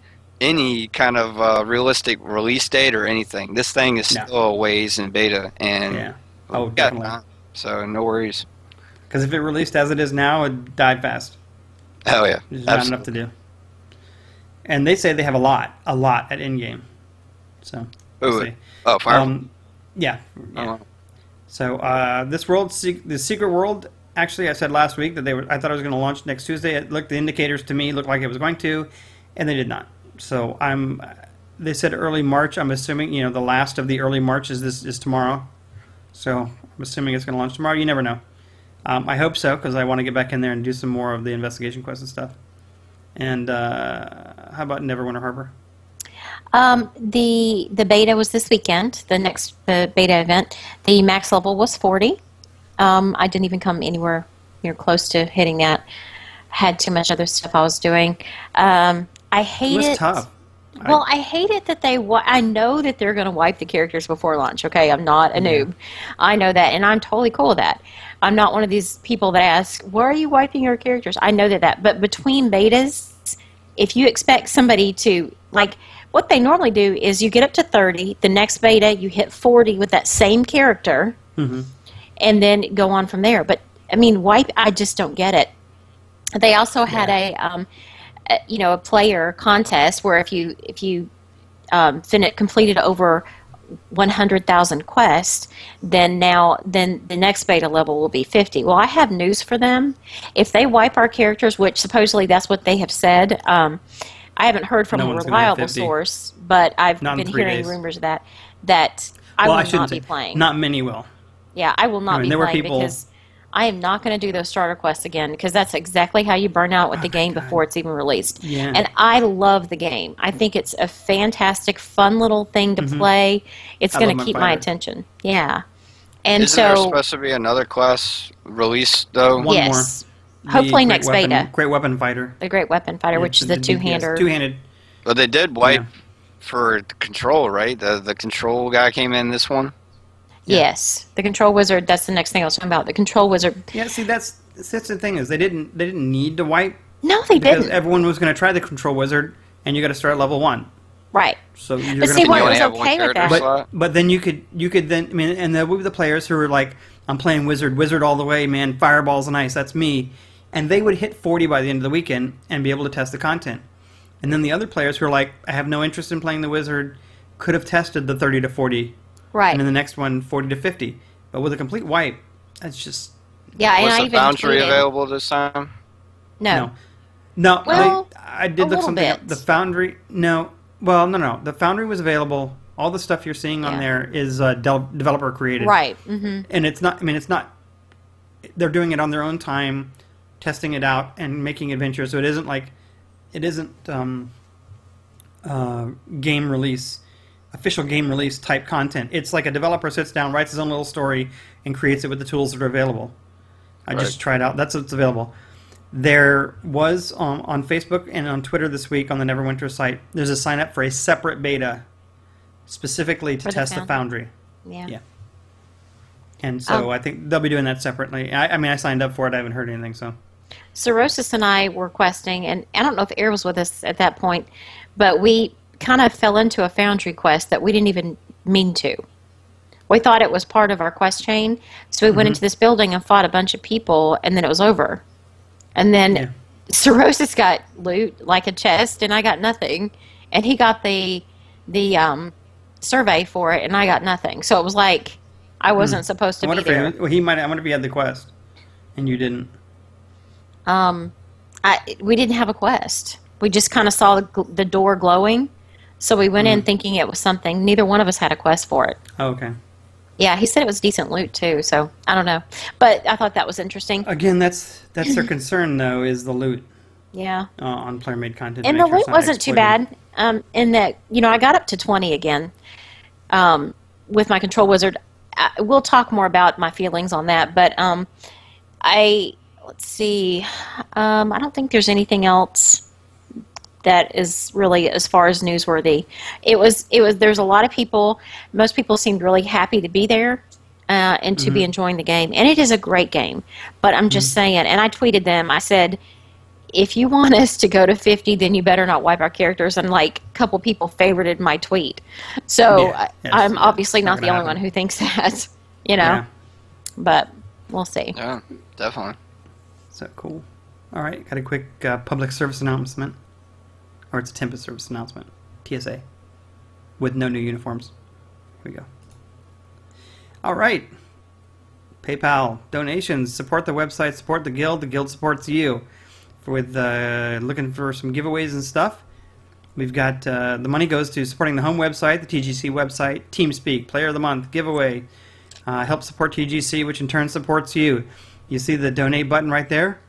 kind of realistic release date or anything. This thing is still a ways in beta, and definitely. So no worries. Because if it released as it is now, it'd die fast. Hell yeah, There's not enough to do. And they say they have a lot at in-game. So, we'll see. Oh, fire. Yeah. Oh. So, this world, the Secret World, actually, I said last week that I thought it was going to launch next Tuesday. The indicators to me looked like it was going to, and they did not. So, they said early March. I'm assuming, the last of the early March is tomorrow. So, I'm assuming it's going to launch tomorrow. You never know. I hope so, because I want to get back in there and do some more of the investigation quests and stuff. And how about Neverwinter Harbor? The beta was this weekend. The beta event. The max level was 40. I didn't even come anywhere near close to hitting that. Had too much other stuff I was doing. I hate it. It was tough. Well, I hate it that I know that they're going to wipe the characters before launch. Okay, I'm not a noob. I know that, and I'm totally cool with that. I'm not one of these people that ask, "Why are you wiping your characters?" I know that. But between betas, if you expect somebody to what they normally do is you get up to 30. The next beta, you hit 40 with that same character, and then go on from there. But I mean, wipe. I just don't get it. They also had a player contest where if you completed over 100,000 quests, then the next beta level will be 50. Well, I have news for them. If they wipe our characters, which supposedly that's what they have said, I haven't heard from No a one's gonna hit reliable 50. source, but I've Not in been 3 hearing days. rumors of that I Well, I will shouldn't not say. be playing. Not many will. Yeah, I will not I mean, be there were playing people- because I am not going to do those starter quests again because that's exactly how you burn out with the my game God. before it's even released. Yeah. And I love the game. I think it's a fantastic, fun little thing to play. It's I going love to my keep my fighter. attention. Yeah. And Isn't there so, supposed to be another class released though? One yes. more. Hopefully The next beta. Great weapon fighter. The Great Weapon Fighter, which is the DPS. two-hander. Two-handed. But they did wipe Yeah. for the control, right? The control guy came in this one. Yeah. Yes. The Control Wizard, that's the next thing I was talking about. The Control Wizard. Yeah, see, that's the thing is they didn't need to wipe No, they because didn't. everyone was going to try the control wizard, and you got to start at level 1. Right. So you're But going see, to what only was have one okay with character that? slot. but then you could then, I mean, and there would be the players who were like, I'm playing wizard all the way, man, fireballs and ice, that's me. And they would hit 40 by the end of the weekend and be able to test the content. And then the other players who are like, I have no interest in playing the wizard, could have tested the 30 to 40. Right. And then the next one, 40 to 50. But with a complete wipe, that's just... Yeah, and Was I the even Foundry tweeted. available this time? No. No, Well, I did a look little something up. bit. The Foundry, no. Well, no. The Foundry was available. All the stuff you're seeing on Yeah. there is developer created. Right. Mm-hmm. And it's not, I mean, it's not, they're doing it on their own time, testing it out and making adventures. So it isn't game release, official game release type content. It's like a developer sits down, writes his own little story, and creates it with the tools that are available. I just Right. tried out. That's what's available. There was on Facebook and on Twitter this week on the Neverwinter site, there's a sign up for a separate beta specifically to For the test the Foundry. Yeah. Yeah. And so Oh. I think they'll be doing that separately. I mean, I signed up for it. I haven't heard anything, so. Cirrhosis and I were questing, and I don't know if Air was with us at that point, but we kind of fell into a Foundry quest that we didn't even mean to. We thought it was part of our quest chain, so we went into this building and fought a bunch of people, and then it was over. And then Yeah. Cirrhosis got loot, like a chest, and I got nothing. And he got the survey for it, and I got nothing. So it was like I wasn't supposed I to wonder be there. if he might. I wonder if he had the quest, and you didn't. We didn't have a quest. We just kind of saw the door glowing, so we went in thinking it was something. Neither one of us had a quest for it. Oh, okay. Yeah, he said it was decent loot too, so I don't know. But I thought that was interesting. Again, that's their concern though, is the loot Yeah. on player-made content. to And make the sure it's loot not wasn't too exploited. bad. In that, I got up to 20 again with my control wizard. We'll talk more about my feelings on that, but let's see. I don't think there's anything else that is really as far as newsworthy. There's a lot of people. Most people seemed really happy to be there and to be enjoying the game, and it is a great game. But I'm just saying, and I tweeted them. I said, if you want us to go to 50, then you better not wipe our characters. And like a couple people favorited my tweet, so Yeah, yes, I'm yeah, obviously it's not not the gonna only one happen. who thinks that. Yeah. But we'll see. Yeah, definitely. So cool. All right, got a quick public service announcement, or it's a Tempest service announcement. TSA, with no new uniforms. Here we go. All right. PayPal donations support the website, support the guild. The guild supports you. With looking for some giveaways and stuff. We've got the money goes to supporting the home website, the TGC website, TeamSpeak, Player of the Month, giveaway. Help support TGC, which in turn supports you. You see the donate button right there.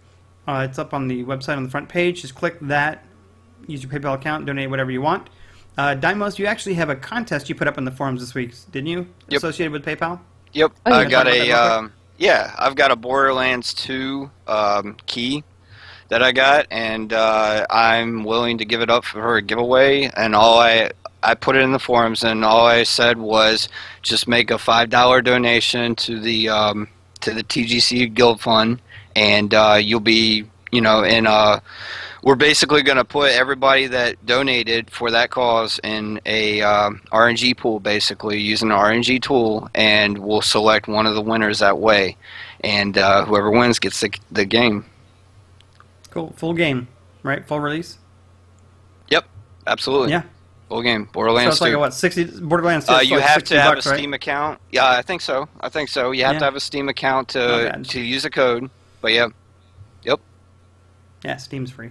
It's up on the website on the front page. Just click that. Use your PayPal account. Donate whatever you want. Dimos, you actually have a contest you put up in the forums this week, didn't you? Yep. Associated with PayPal? Yep, Oh, I yeah. got Talk about I've got a Borderlands 2 key that I got, and I'm willing to give it up for a giveaway. And I put it in the forums, and all I said was just make a $5 donation to the TGC Guild Fund, and you'll be, we're basically going to put everybody that donated for that cause in a RNG pool, basically using an RNG tool, and we'll select one of the winners that way, and whoever wins gets the game. Cool. Full game, right? Full release? Yep, absolutely. Yeah. Full game. So Borderlands it's like 2. a, what, 60, Borderlands 2? You have to have a right? Steam account. Yeah, I think so. You have Yeah. to have a Steam account Not to bad. use a code. But yeah, yep. Yeah, Steam's free.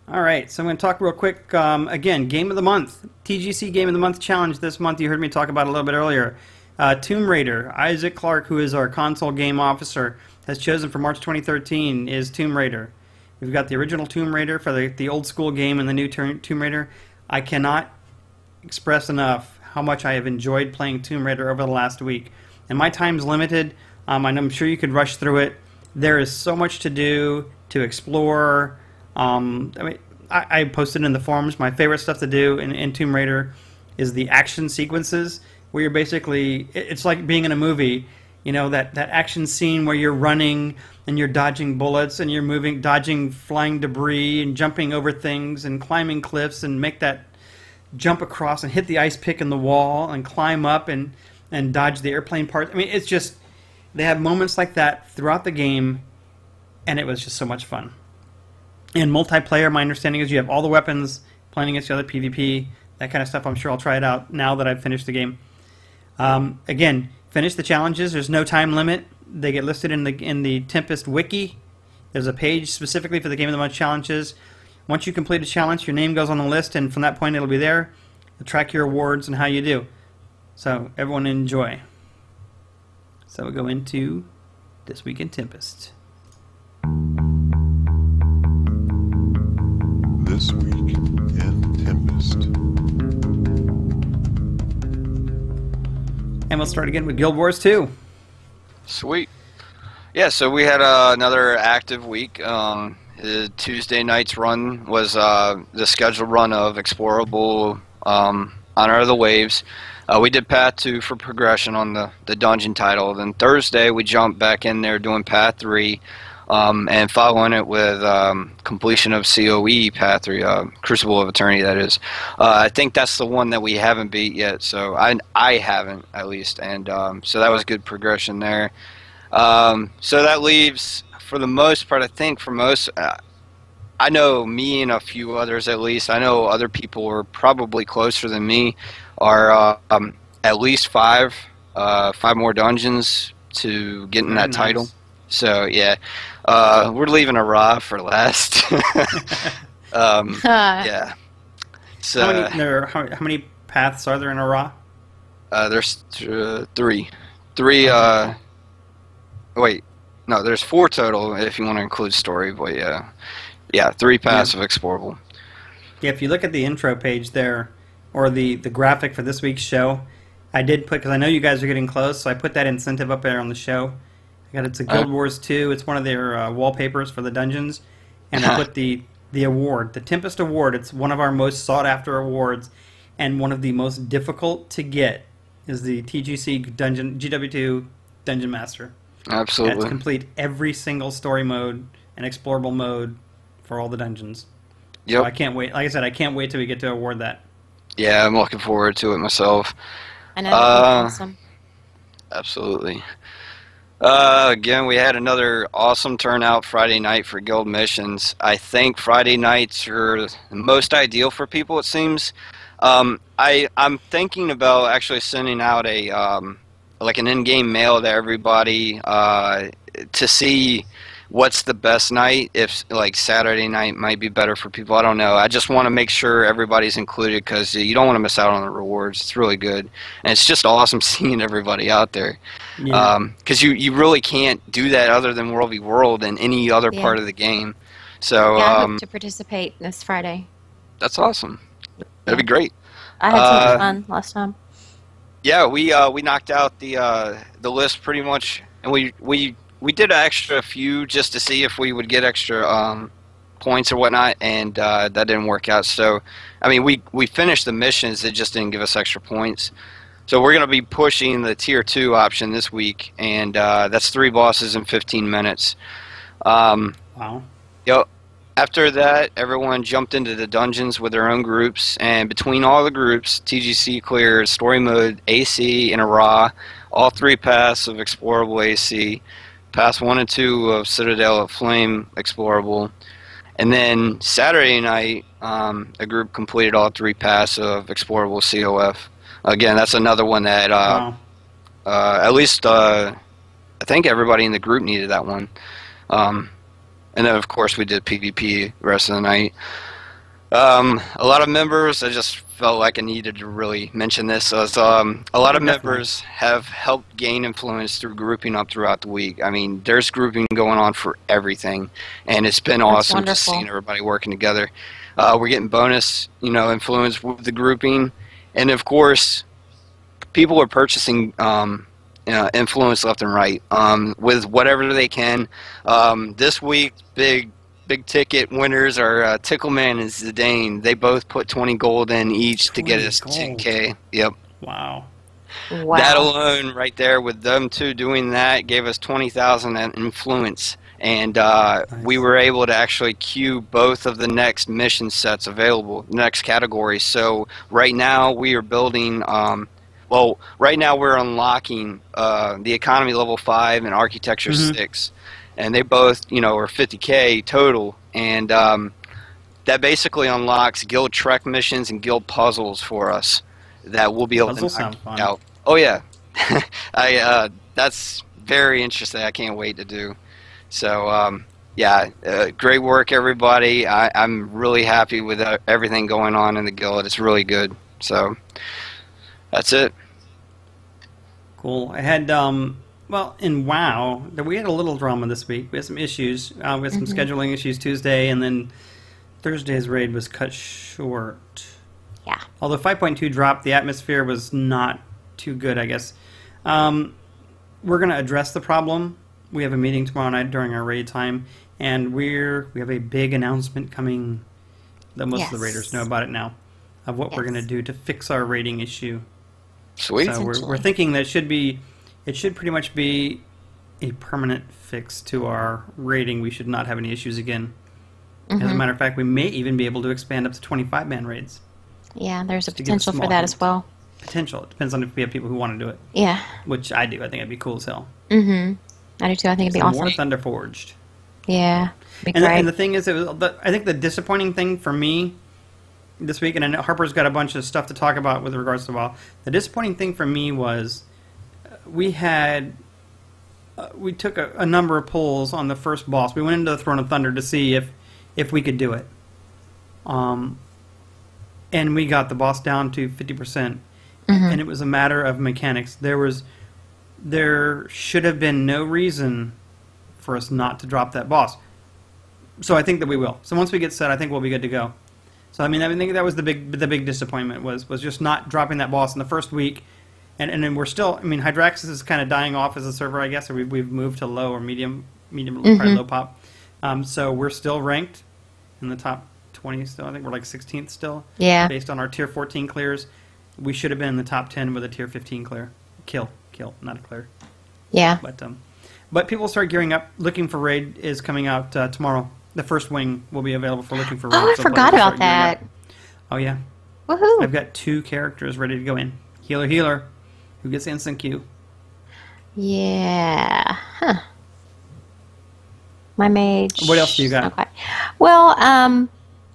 All right, so I'm going to talk real quick. Again, Game of the Month, TGC Game of the Month challenge this month. You heard me talk about it a little bit earlier. Tomb Raider. Isaac Clarke, who is our console game officer, has chosen for March 2013 is Tomb Raider. We've got the original Tomb Raider for the old school game and the new Tomb Raider. I cannot express enough how much I have enjoyed playing Tomb Raider over the last week. And my time's limited. I'm sure you could rush through it. There is so much to do, to explore. I posted in the forums, my favorite stuff to do in Tomb Raider is the action sequences where you're basically, it's like being in a movie, you know, that action scene where you're running and you're dodging bullets and you're moving, dodging flying debris and jumping over things and climbing cliffs and make that jump across and hit the ice pick in the wall and climb up and dodge the airplane parts. I mean, it's just, they have moments like that throughout the game, and it was just so much fun. And multiplayer, my understanding is you have all the weapons, playing against the other PvP, that kind of stuff. I'm sure I'll try it out now that I've finished the game. Again, finish the challenges. There's no time limit. They get listed in the Tempest wiki. There's a page specifically for the Game of the Month challenges. Once you complete a challenge, your name goes on the list, and from that point it'll be there. It'll track your awards and how you do. So everyone enjoy. So we'll go into This Week in Tempest. This Week in Tempest. And we'll start again with Guild Wars 2. Sweet. Yeah, so we had another active week. Tuesday night's run was the scheduled run of Explorable Honor of the Waves. We did Path 2 for progression on the dungeon title. Then Thursday we jumped back in there doing Path 3 and following it with completion of COE Path 3, Crucible of Eternity, that is. I think that's the one that we haven't beat yet, so I haven't, at least. And so that was good progression there. So that leaves, for the most part, I think for most, I know me and a few others at least, I know other people are probably closer than me, are at least five more dungeons to getting that title. So yeah, we're leaving a raw for last. Yeah. So how many paths are there in a raw? There's three. Wait, no, there's 4 total if you want to include story. But yeah, 3 paths of explorable. Yeah, if you look at the intro page there, or the graphic for this week's show, I did put, because I know you guys are getting close, so I put that incentive up there on the show. It's a Guild Wars 2. It's one of their wallpapers for the dungeons. And I put the award, the Tempest Award. It's one of our most sought-after awards, and one of the most difficult to get is the TGC Dungeon GW2 Dungeon Master. Absolutely. And to complete every single story mode and explorable mode for all the dungeons. Yep. So I can't wait. Like I said, I can't wait till we get to award that. Yeah, I'm looking forward to it myself. I know. Awesome. Absolutely. Again, we had another awesome turnout Friday night for guild missions. I think Friday nights are the most ideal for people, it seems. I'm thinking about actually sending out like an in-game mail to everybody to see what's the best night. If like Saturday night might be better for people, I don't know. I just want to make sure everybody's included because you don't want to miss out on the rewards. It's really good, and it's just awesome seeing everybody out there. Because you really can't do that other than World v. World and any other part of the game. So yeah, I hope to participate this Friday. That's awesome. That'd be great. I had so much fun last time. Yeah, we knocked out the list pretty much, and we did an extra few just to see if we would get extra points or whatnot, and that didn't work out. So, I mean, we finished the missions, it just didn't give us extra points. So we're going to be pushing the Tier 2 option this week, and that's 3 bosses in 15 minutes. Wow. Yep. After that, everyone jumped into the dungeons with their own groups, and between all the groups, TGC cleared Story Mode, AC, and a Raw, all 3 paths of Explorable AC, Paths 1 and 2 of Citadel of Flame Explorable, and then Saturday night, a group completed all 3 paths of Explorable COF. Again, that's another one that at least I think everybody in the group needed that one. And then, of course, we did PvP the rest of the night. A lot of members, I just felt like I needed to really mention this, as a lot of members have helped gain influence through grouping up throughout the week. I mean, there's grouping going on for everything, and it's been awesome just seeing everybody working together. We're getting bonus, influence with the grouping, and of course, people are purchasing influence left and right with whatever they can. This week, big ticket winners are Tickleman and Zidane. They both put 20 gold in each to get us 10K. Yep. Wow. That alone, right there, with them two doing that, gave us 20,000 influence. And we were able to actually queue both of the next mission sets available, next category. So right now we are building. Right now we're unlocking the economy level 5 and architecture 6. And they both, are 50K total, and that basically unlocks guild trek missions and guild puzzles for us that we'll be able to knock out. Oh yeah, that's very interesting. I can't wait to do. So great work, everybody. I'm really happy with everything going on in the guild. It's really good. So that's it. Cool. I had well, in WoW, we had a little drama this week. We had some issues. We had some scheduling issues Tuesday, and then Thursday's raid was cut short. Yeah. Although 5.2 dropped, the atmosphere was not too good, I guess. We're going to address the problem. We have a meeting tomorrow night during our raid time, and we have a big announcement coming that most of the raiders know about it now, of what we're going to do to fix our raiding issue. Sweet. So we're thinking that it should pretty much be a permanent fix to our rating. We should not have any issues again. As a matter of fact, we may even be able to expand up to 25-man raids. Yeah, there's a potential for that as well. Potential. It depends on if we have people who want to do it. Yeah. Which I do. I think it'd be cool as hell. I do too. I think it'd be awesome. More Thunder Forged. Yeah. And the thing is, I think the disappointing thing for me this week, and I know Harper's got a bunch of stuff to talk about with regards to WoW. The disappointing thing for me was we took a number of pulls on the first boss. We went into the Throne of Thunder to see if we could do it. And we got the boss down to 50%. And it was a matter of mechanics. There should have been no reason for us not to drop that boss. So I think that we will. So once we get set, I think we'll be good to go. So I think that was the big disappointment was just not dropping that boss in the first week. And then we're still, Hydraxis is kind of dying off as a server, I guess, or we've moved to low or medium, probably low pop. So we're still ranked in the top 20 still. I think we're like 16th still. Yeah. Based on our tier 14 clears. We should have been in the top 10 with a tier 15 clear. Kill, not a clear. Yeah. But people start gearing up. Looking for Raid is coming out tomorrow. The first wing will be available for Looking for Raid. Oh, I forgot about that. Oh, yeah. Woohoo. I've got 2 characters ready to go in. Healer, who gets instant Q. Yeah. Huh. My mage. What else do you got? Okay. Well, I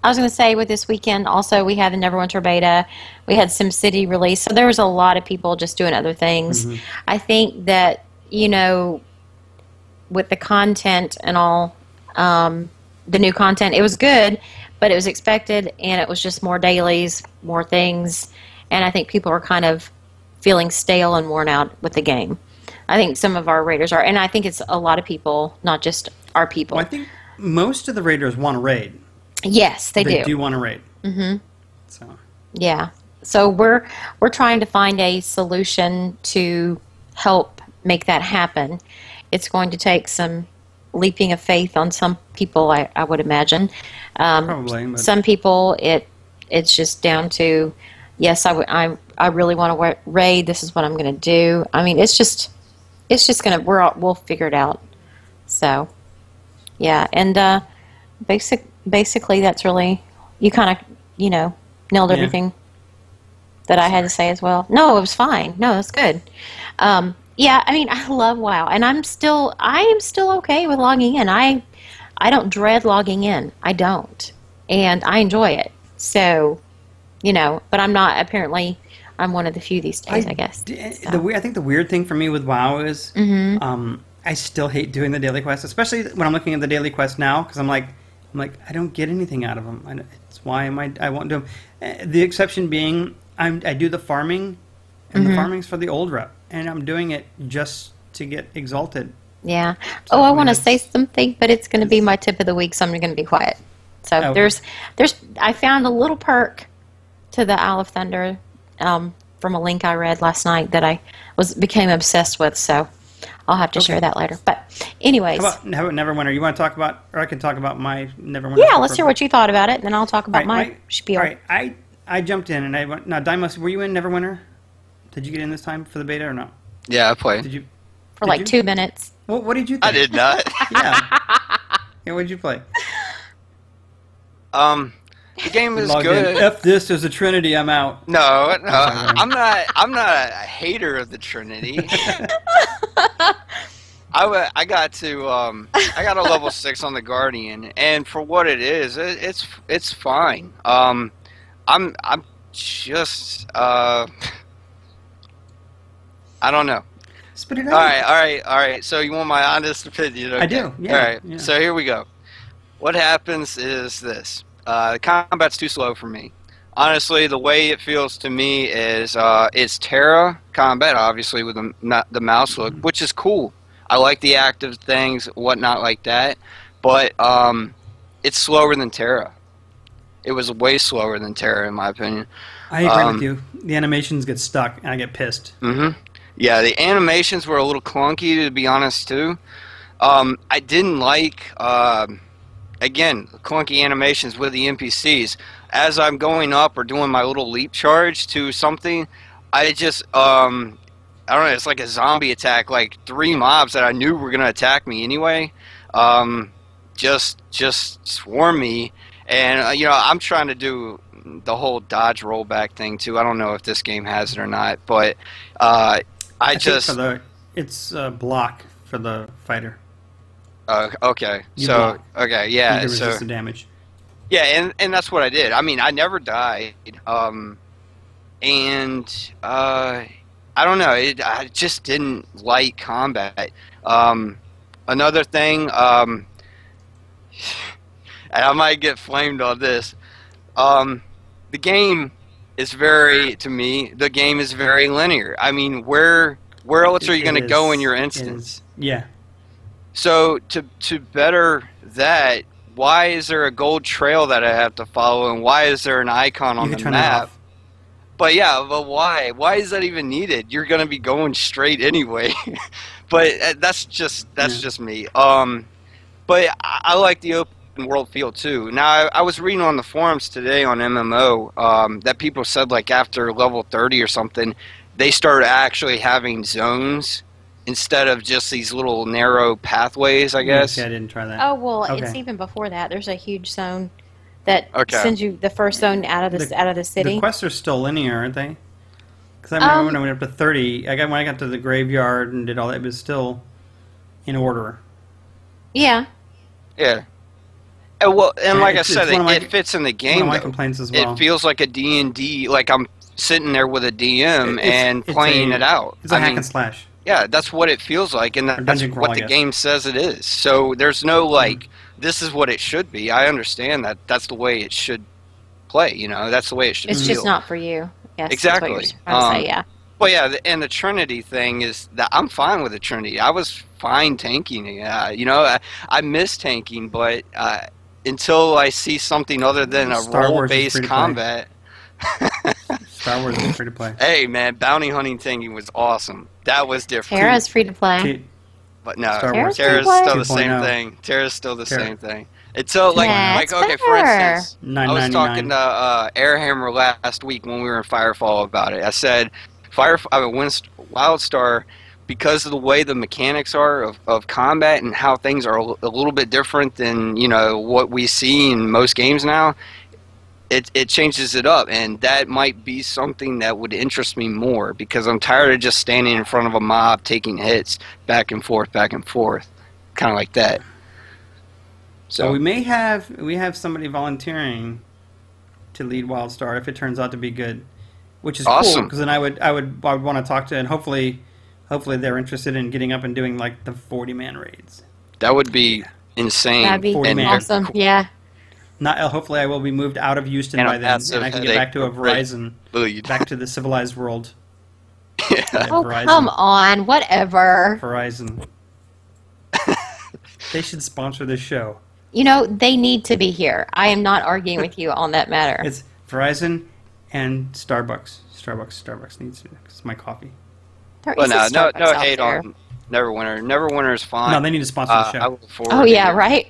was going to say with this weekend also we had the Neverwinter beta. We had SimCity release. So there was a lot of people just doing other things. I think that, with the content and all, the new content, it was good, but it was expected, and it was just more dailies, more things, and I think people are kind of feeling stale and worn out with the game. I think some of our raiders are, and I think it's a lot of people, not just our people. Well, I think most of the raiders want to raid. Yes, they do. They do want to raid. So. Yeah. So we're trying to find a solution to help make that happen. It's going to take some leaping of faith on some people, I would imagine. Probably. But some people, it's just down to, yes, I really want to raid. This is what I'm going to do. It's just going to, we'll figure it out. So, yeah. And basically that's really, you kind of, nailed everything that I had to say as well. No, it was fine. No, that's good. Yeah, I love WoW, and I am still okay with logging in. I don't dread logging in. I don't, and I enjoy it. So, but I'm not. Apparently, I'm one of the few these days. I guess. So. I think the weird thing for me with WoW is, I still hate doing the daily quest, especially when I'm looking at the daily quest now, because I'm like, I'm like, I don't get anything out of them. It's why I won't do them. The exception being, I do the farming, and the farming's for the old rep, and I'm doing it just to get exalted. Yeah. So, Oh, I I mean, want to it's- say something, but it's going to be my tip of the week, so I'm going to be quiet. So Oh. there's, I found a little perk to the Isle of Thunder from a link I read last night that I became obsessed with. So I'll have to share that later. But anyways, How about Neverwinter? You want to talk about, or I can talk about my Neverwinter? yeah, let's hear what you thought about it, and then I'll talk about my spiel. All right, I jumped in and I went. Now, Dimos, were you in Neverwinter? Did you get in this time for the beta or no? Yeah, I played. Did you? For did like you? 2 minutes. What did you think? I did not. Yeah. Yeah. What did you play? The game is Logged in. good. F this, there's a Trinity. I'm out. No, sorry. I'm not. I'm not a hater of the Trinity. I got a level 6 on the Guardian, and for what it is, it's fine. I'm just I don't know. Spit it out. All right. So you want my honest opinion? Okay. I do, yeah, All right. yeah. So here we go. What happens is this: the combat's too slow for me. Honestly, the way it feels to me is it's Terra combat, obviously with the mouse look, which is cool. I like the active things, whatnot like that, but it's slower than Terra. It was way slower than Terra, in my opinion. I agree with you. The animations get stuck, and I get pissed. Mm-hmm. Yeah, the animations were a little clunky, to be honest, too. I didn't like, again, clunky animations with the NPCs. As I'm going up or doing my little leap charge to something, I just, I don't know, it's like a zombie attack, like 3 mobs that I knew were going to attack me anyway, just swarm me. And, you know, I'm trying to do the whole dodge rollback thing, too. I don't know if this game has it or not, but I think it's a block for the fighter. Okay. You So block. okay, You yeah. can So resist the damage. yeah, and that's what I did. I mean, I never died. And I don't know. I just didn't like combat. Another thing, and I might get flamed on this. The game is to me, the game is very linear. I mean, where else are you going to go in your instance? Yeah. So to better that, why is there a gold trail that I have to follow, and why is there an icon on You the can turn that map? off. But yeah, but why? Why is that even needed? You're gonna be going straight anyway. But that's just me. But I like the open world feel too. Now I was reading on the forums today on MMO that people said like after level 30 or something, they started actually having zones instead of just these little narrow pathways, I guess. Yeah, I didn't try that. Oh, well, Okay. it's even before that. There's a huge zone that Okay. sends you the first zone out of the city. The quests are still linear, aren't they? Because I remember when I went up to 30, when I got to the graveyard and did all that, it was still in order. Yeah. Yeah. And well, and Yeah, like I it's said, one of my- it fits in the One game. of my though. complaints as well. It feels like a D&D, like I'm sitting there with a DM and It's playing it out. It's a I hack mean, and slash. yeah, that's what it feels like, and that's dungeon crawl, what I the guess. game says it is. So there's no like, this is what it should be. I understand that that's the way it should play. You know, that's the way it should. It's feel. just not for you. Yes, Exactly. That's what you're trying to say, yeah. Well, yeah, and the Trinity thing is that I'm fine with the Trinity. I was fine tanking. You know, I miss tanking, but until I see something other than a Star Wars is role-based free to play. combat. Star Wars is free to play. Hey, man, bounty hunting tanking was awesome. That was different. Terra's free to play. T- But no, Star Wars Terra's free to still play? the same 2.0. thing. Terra's still the Terra. same thing. Until like That's okay, for better. instance, I was talking to Airhammer last week when we were in Firefall about it. I said, Wildstar, because of the way the mechanics are of combat and how things are a little bit different than what we see in most games now. It changes it up, and that might be something that would interest me more because I'm tired of just standing in front of a mob taking hits back and forth, kind of like that. So we have somebody volunteering to lead Wildstar if it turns out to be good, which is Awesome. cool because then I would want to talk to, and hopefully they're interested in getting up and doing like the 40-man raids. That would be insane. That'd be 40 man. awesome. Yeah. Not. Hopefully, I will be moved out of Houston And a by then, massive and I can get headache back to a from Red Verizon, Food. back to the civilized world. Yeah. Oh, Verizon. come on. Whatever. Verizon. They should sponsor this show. You know, they need to be here. I am not arguing with you on that matter. It's Verizon and Starbucks. Starbucks needs to. It's my coffee. There Well, is a no Starbucks out hate there. on Neverwinter. Neverwinter is fine. No, they need to sponsor the show. I look forward Oh, to yeah, it. right?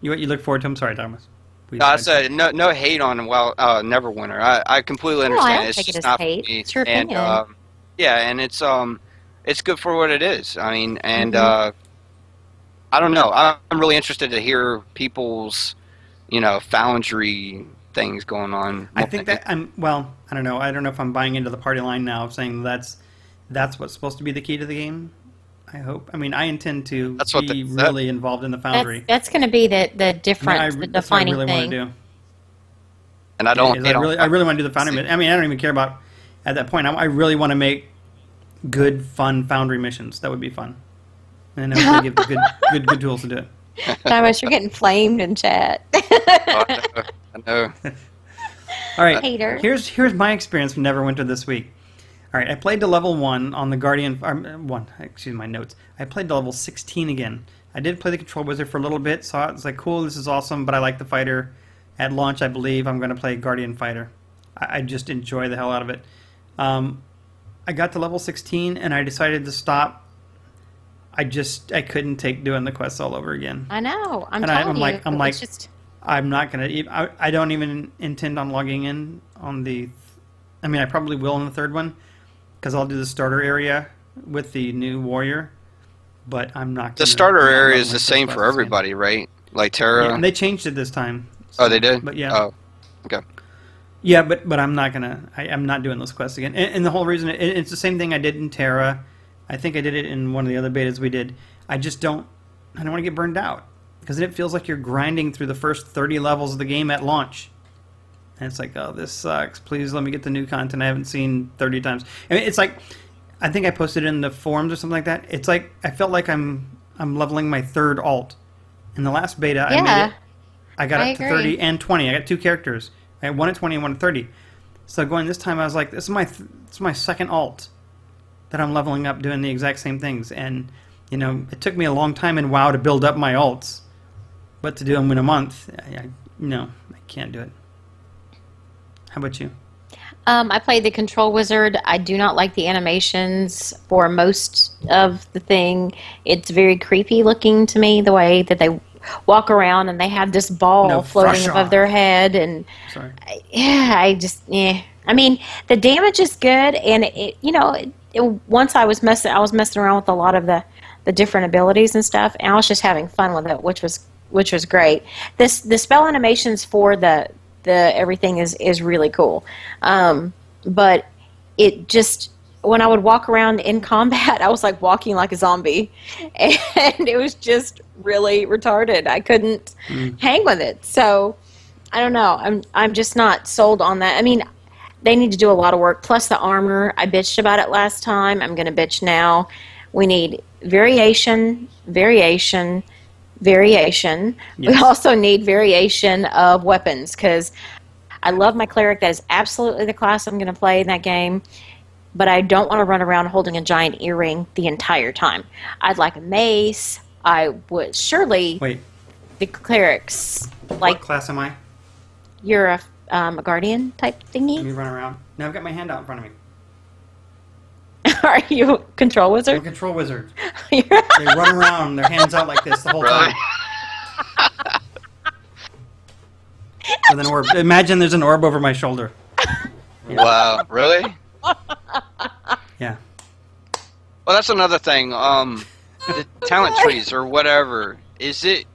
You look forward to them? Sorry, Thomas. Please No, I go ahead. said no hate on Neverwinter. I completely No, I understand. don't It's take it just as not hate. for me. It's your And opinion. yeah, and it's good for what it is. I mean, and Mm-hmm. I don't know. I'm really interested to hear people's, Foundry things going on. I think that well. I don't know. I don't know if I'm buying into the party line now of saying that's what's supposed to be the key to the game. I hope. I mean, I intend to That's what be they said. really involved in the Foundry. That's going to be the difference, the That's what I defining really thing. want to do. And I don't. Is hate I on really want to do the Foundry. I mean, I don't even care about at that point. I really want to make good, fun Foundry missions. That would be fun, and then hopefully give the good tools to do it. Thomas, you're getting flamed in chat. I know. All right. Hater. Here's my experience from Neverwinter this week. All right, I played to level 1 on the Guardian... excuse my notes. I played to level 16 again. I did play the Control Wizard for a little bit, so I was like, cool, this is awesome, but I like the fighter. At launch, I believe I'm going to play Guardian Fighter. I just enjoy the hell out of it. I got to level 16, and I decided to stop. I couldn't take doing the quests all over again. I know. I'm And telling you. I'm like, it's just, I'm not going to... I don't even intend on logging in on the... I mean, I probably will in the third one, because I'll do the starter area with the new warrior, but I'm not. The starter area is the same for everybody, right? Like Terra. Yeah, and they changed it this time. Oh, they did. But yeah. Oh, okay. Yeah, but I'm not gonna. I'm not doing those quests again. And the whole reason it's the same thing I did in Terra. I think I did it in one of the other betas we did. I don't want to get burned out because then it feels like you're grinding through the first 30 levels of the game at launch. And it's like, oh, this sucks. Please let me get the new content I haven't seen 30 times. I mean, it's like, I think I posted it in the forums or something like that. It's like, I felt like I'm leveling my third alt. In the last beta, I made it. I got up to 30 and 20. I got 2 characters. I had one at 20 and one at 30. So going this time, I was like, this is my second alt that I'm leveling up doing the exact same things. And, it took me a long time in WoW to build up my alts. But to do them in a month, I can't do it. How about you? I played the Control Wizard. I do not like the animations for most of the thing. It's very creepy looking to me, the way that they walk around and they have this ball floating above their head. And Sorry. I mean, the damage is good, and once I was messing around with a lot of the different abilities and stuff, and I was just having fun with it, which was great. The spell animations for the everything is really cool, but it just, when I would walk around in combat, I was like walking like a zombie, and it was just really retarded. I couldn't hang with it, so I don't know. I'm just not sold on that. I mean, they need to do a lot of work. Plus the armor, I bitched about it last time. I'm going to bitch now. We need variation. Yes. We also need variation of weapons, because I love my cleric. That is absolutely the class I'm going to play in that game, but I don't want to run around holding a giant earring the entire time. I'd like a mace. I would surely... Wait. The clerics. What class am I? You're a guardian type Let me thingy? run around. Now I've got my hand out in front of me. Are you a control I'm a wizard? control wizard. They run around, their hands out like this the whole Really? time. With an orb. Imagine there's an orb over my shoulder. Wow, really? Yeah. Well, that's another thing. The talent trees or whatever. Is it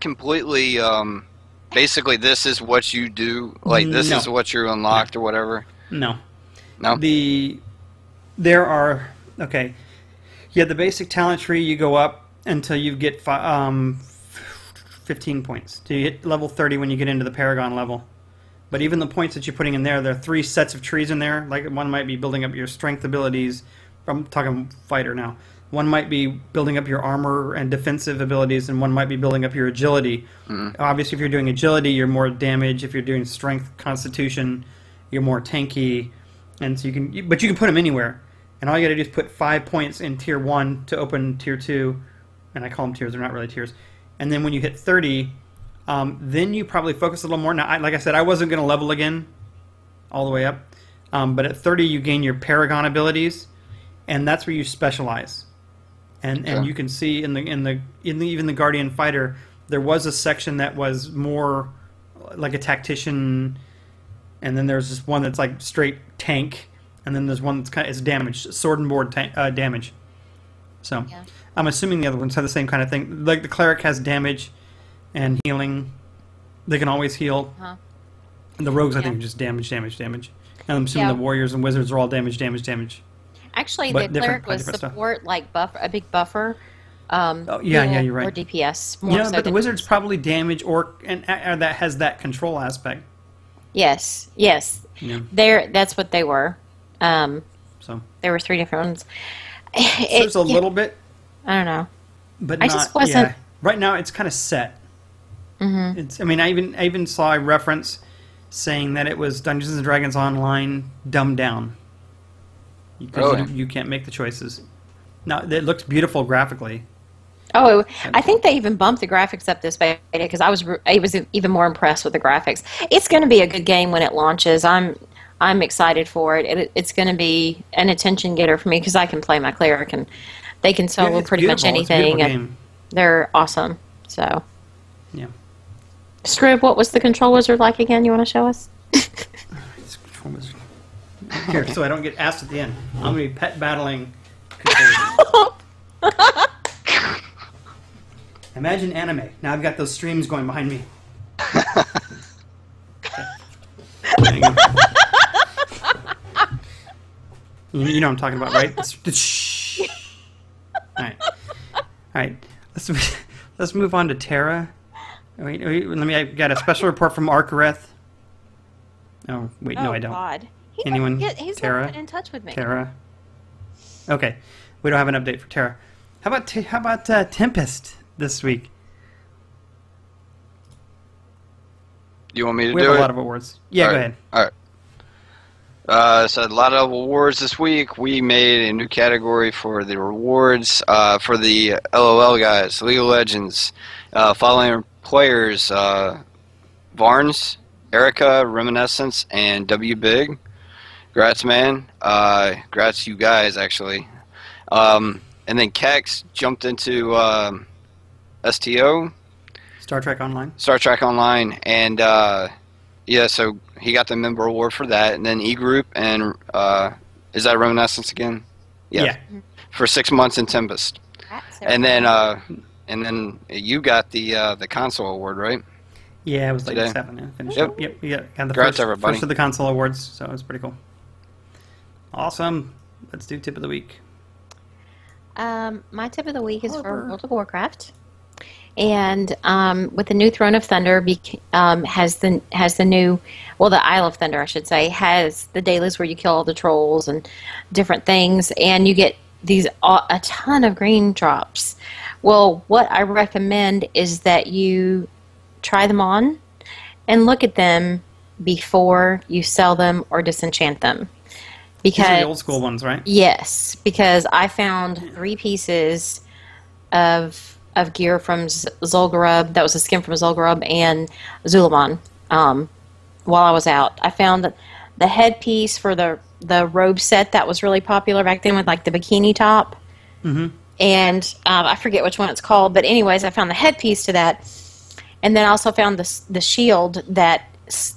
completely basically this is what you do? Like this No. is what you unlocked or whatever? No. No. There are, okay. Yeah, the basic talent tree, you go up until you get 15 points. So you hit level 30 when you get into the Paragon level. But even the points that you're putting in there are 3 sets of trees in there. Like one might be building up your strength abilities. I'm talking fighter now. One might be building up your armor and defensive abilities, and one might be building up your agility. Obviously, if you're doing agility, you're more damage. If you're doing strength, constitution, you're more tanky. And so but you can put them anywhere. And all you got to do is put 5 points in tier 1 to open tier 2. And I call them tiers; they're not really tiers. And then when you hit 30, then you probably focus a little more. Now, like I said, I wasn't going to level again all the way up. But at 30, you gain your Paragon abilities, and that's where you specialize. And you can see in even the Guardian Fighter, there was a section that was more like a tactician, and then there's this one that's like straight tank, and then there's one that's it's damage, sword and board damage. So I'm assuming the other ones have the same kind of thing. Like the cleric has damage and healing; they can always heal. And the rogues, I think, are just damage. And I'm assuming the warriors and wizards are all damage. Actually, But the different- cleric was different stuff. support, like a big buffer. Yeah, you're right. Or DPS. Yeah, so but the than- wizard's probably damage and that has that control aspect. Yes. Yeah. That's what they were. So There were 3 different ones. there's a little bit, I don't know. but I not. just wasn't- Yeah. Right now, it's kind of set. It's. I mean, I even saw a reference saying that it was Dungeons and Dragons Online dumbed down. Because you can't make the choices. Now, it looks beautiful graphically. Oh, I think they even bumped the graphics up this beta because I was even more impressed with the graphics. It's going to be a good game when it launches. I'm excited for it. It's going to be an attention getter for me because I can play my cleric and they can solo it's pretty much beautiful. It's a anything. beautiful And game. they're awesome. So, Yeah. Scrib, what was the control wizard like again? You want to show us? It's control wizard. Here, so I don't get asked at the end. I'm going to be pet battling control wizard. Imagine anime. Now I've got those streams going behind me. Okay. You know what I'm talking about, right? Shh. All right. Let's move on to Terra. Wait, I got a special report from Arkareth. Oh, wait, no, I don't. God. Anyone? He's Terra? not in touch with me. Terra. Okay, we don't have an update for Terra. How about Tempest this week? You want me to We do have it? a lot of awards. Yeah, go ahead. All right. So a lot of awards this week. We made a new category for the rewards for the LOL guys, League of Legends. Following players: Varns, Erica, Reminiscence, and W Big. Grats, man. Grats, you guys, actually. And then Kex jumped into STO, Star Trek Online. Star Trek Online, and so he got the member award for that. And then E Group, and is that Reminiscence again? Yeah. For 6 months in Tempest. And then you got the console award, right? Yeah, it was like Today. 7. I finished. Yep. Yep. You got the Congrats, everybody. first of the console awards, so it was pretty cool. Awesome. Let's do tip of the week. My tip of the week is for Harper. World of Warcraft, and with the new Throne of Thunder has the new, well, the Isle of Thunder, I should say, has the dailies where you kill all the trolls and different things, and you get a ton of green drops. Well, what I recommend is that you try them on and look at them before you sell them or disenchant them. These are Because the old school ones, right? yes, because I found 3 pieces of gear from Zul'Gurub. That was a skin from Zul'Gurub and Zulaman. While I was out, I found the headpiece for the robe set that was really popular back then with like the bikini top. Mm-hmm. And I forget which one it's called, but anyways, I found the headpiece to that, and then I also found the shield that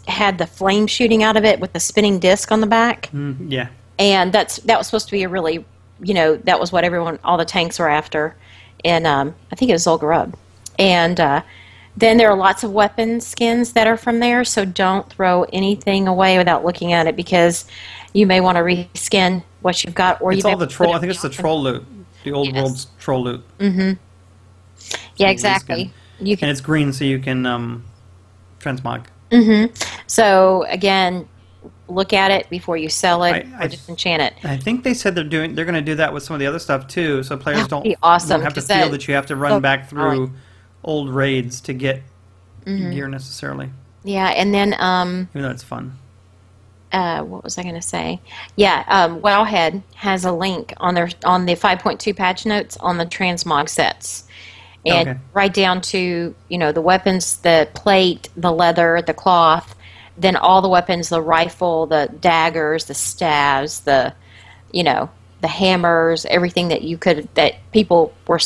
had the flame shooting out of it with the spinning disc on the back. Yeah. And that was supposed to be a really, that was what all the tanks were after. And I think it was Zul'Gurub. And then there are lots of weapon skins that are from there, so don't throw anything away without looking at it because you may want to reskin what you've got. Or It's you all may the troll. put it I think it's the in troll loot. The old Yes. world's troll loot. Yeah, you exactly. You And can. it's green, so you can transmog. So again, look at it before you sell it I or disenchant it. I think they said they're going to do that with some of the other stuff too, so players That'd be awesome, don't have to 'cause feel that- that you have to run back through growing. old raids to get gear necessarily, Yeah, and then even though it's fun. what was I going to say? Yeah, Wowhead has a link on the 5.2 patch notes on the transmog sets, and Okay. right down to the weapons, the plate, the leather, the cloth, then all the weapons, the rifle, the daggers, the staves, the hammers, everything that people were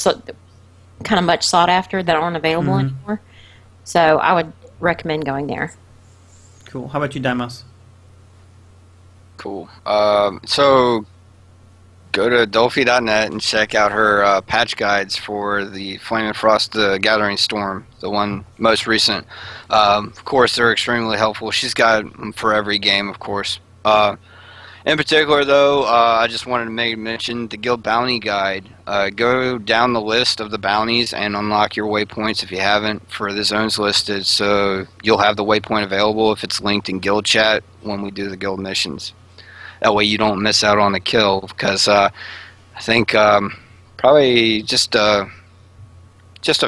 kind of much sought after that aren't available anymore. So I would recommend going there. Cool. How about you, Dimos? Cool. So go to Dolphy.net and check out her patch guides for the Flame and Frost, the Gathering Storm, the one most recent. Of course, they're extremely helpful. She's got them for every game, of course. In particular, though, I just wanted to make mention the Guild Bounty Guide. Go down the list of the bounties and unlock your waypoints if you haven't for the zones listed, so you'll have the waypoint available if it's linked in Guild Chat when we do the Guild missions. That way you don't miss out on the kill, because I think probably just a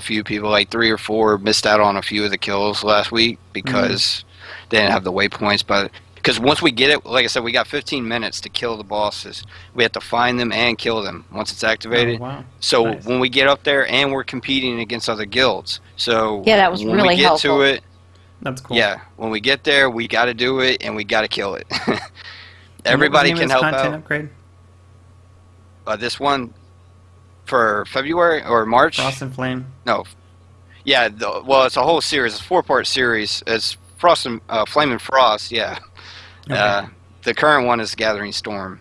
few people, like 3 or 4, missed out on a few of the kills last week because they didn't have the waypoints. But because once we get it, like I said, we got 15 minutes to kill the bosses. We have to find them and kill them once it's activated. Oh, wow. So Nice. when we get up there, and we're competing against other guilds. So Yeah, that was when really we get helpful. to it, That's cool. yeah, when we get there, we got to do it, and we got to kill it. And Everybody what was the can name of help this content out. upgrade? This one for February or March? Frost and Flame. No. Yeah, well, it's a whole series. It's a 4-part series. It's Frost and Flame and Frost, yeah. Okay. The current one is Gathering Storm.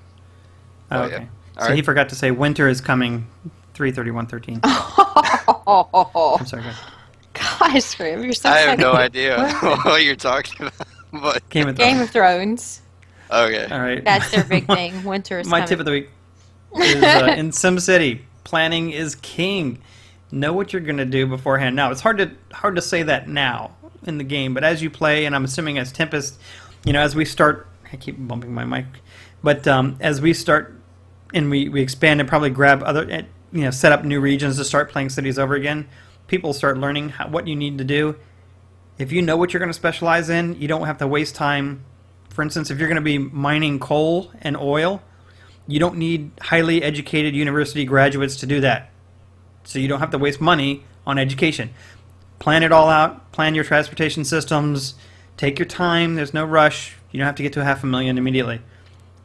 Oh, Oh, okay. yeah. So Alright. he forgot to say winter is coming 3/31/13. Oh, I'm sorry, guys. gosh, Rib, you're so I have no funny. idea what you're talking about. But Game of Game Thrones. of Thrones. okay. All right. That's their big thing. Winter is My coming. tip of the week is in SimCity, planning is king. Know what you're going to do beforehand. Now, it's hard to say that now in the game, but as you play, and I'm assuming as Tempest, as we start, I keep bumping my mic, but as we start and we expand and probably grab other, set up new regions to start playing cities over again, people start learning what you need to do. If you know what you're going to specialize in, you don't have to waste time. For instance, if you're going to be mining coal and oil, you don't need highly educated university graduates to do that. So you don't have to waste money on education. Plan it all out. Plan your transportation systems. Take your time. There's no rush. You don't have to get to 500,000 immediately.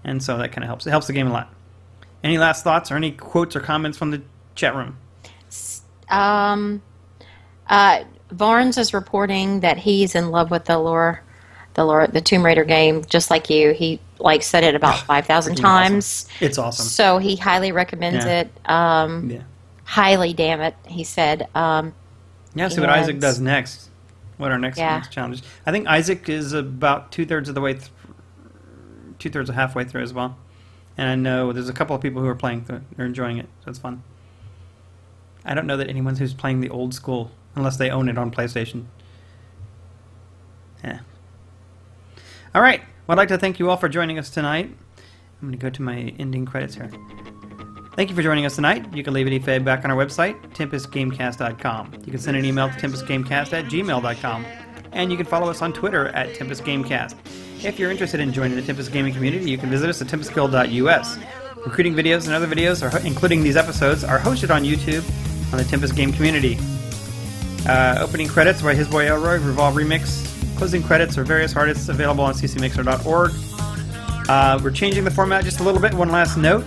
And so that kind of helps. It helps the game a lot. Any last thoughts or any quotes or comments from the chat room? Barnes is reporting that he's in love with the Tomb Raider game, just like you. He said it about 5,000 freaking times. Awesome. It's awesome. So he highly recommends Yeah. it. Yeah. Highly, damn it, he said. Yeah, see what Isaac and- does next. What our next challenge is. I think Isaac is about 2/3 of the way, 2/3 of halfway through as well. And I know there's a couple of people who are playing through. They're enjoying it, so it's fun. I don't know that anyone who's playing the old school, unless they own it on PlayStation. Yeah. All right. Well, I'd like to thank you all for joining us tonight. I'm going to go to my ending credits here. Thank you for joining us tonight. You can leave any feedback on our website, tempestgamecast.com. You can send an email to tempestgamecast@gmail.com. And you can follow us on Twitter at tempestgamecast. If you're interested in joining the Tempest gaming community, you can visit us at tempestguild.us. Recruiting videos and other videos, including these episodes, are hosted on YouTube on the Tempest game community. Opening credits by His Boy Elroy, Revolve Remix. Closing credits are various artists available on ccmixer.org. We're changing the format just a little bit. One last note.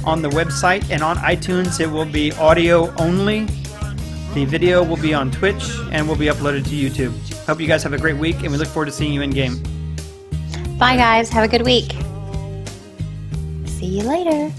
On the website and on iTunes, it will be audio only. The video will be on Twitch and will be uploaded to YouTube. Hope you guys have a great week, and we look forward to seeing you in game. Bye, guys. Have a good week. See you later.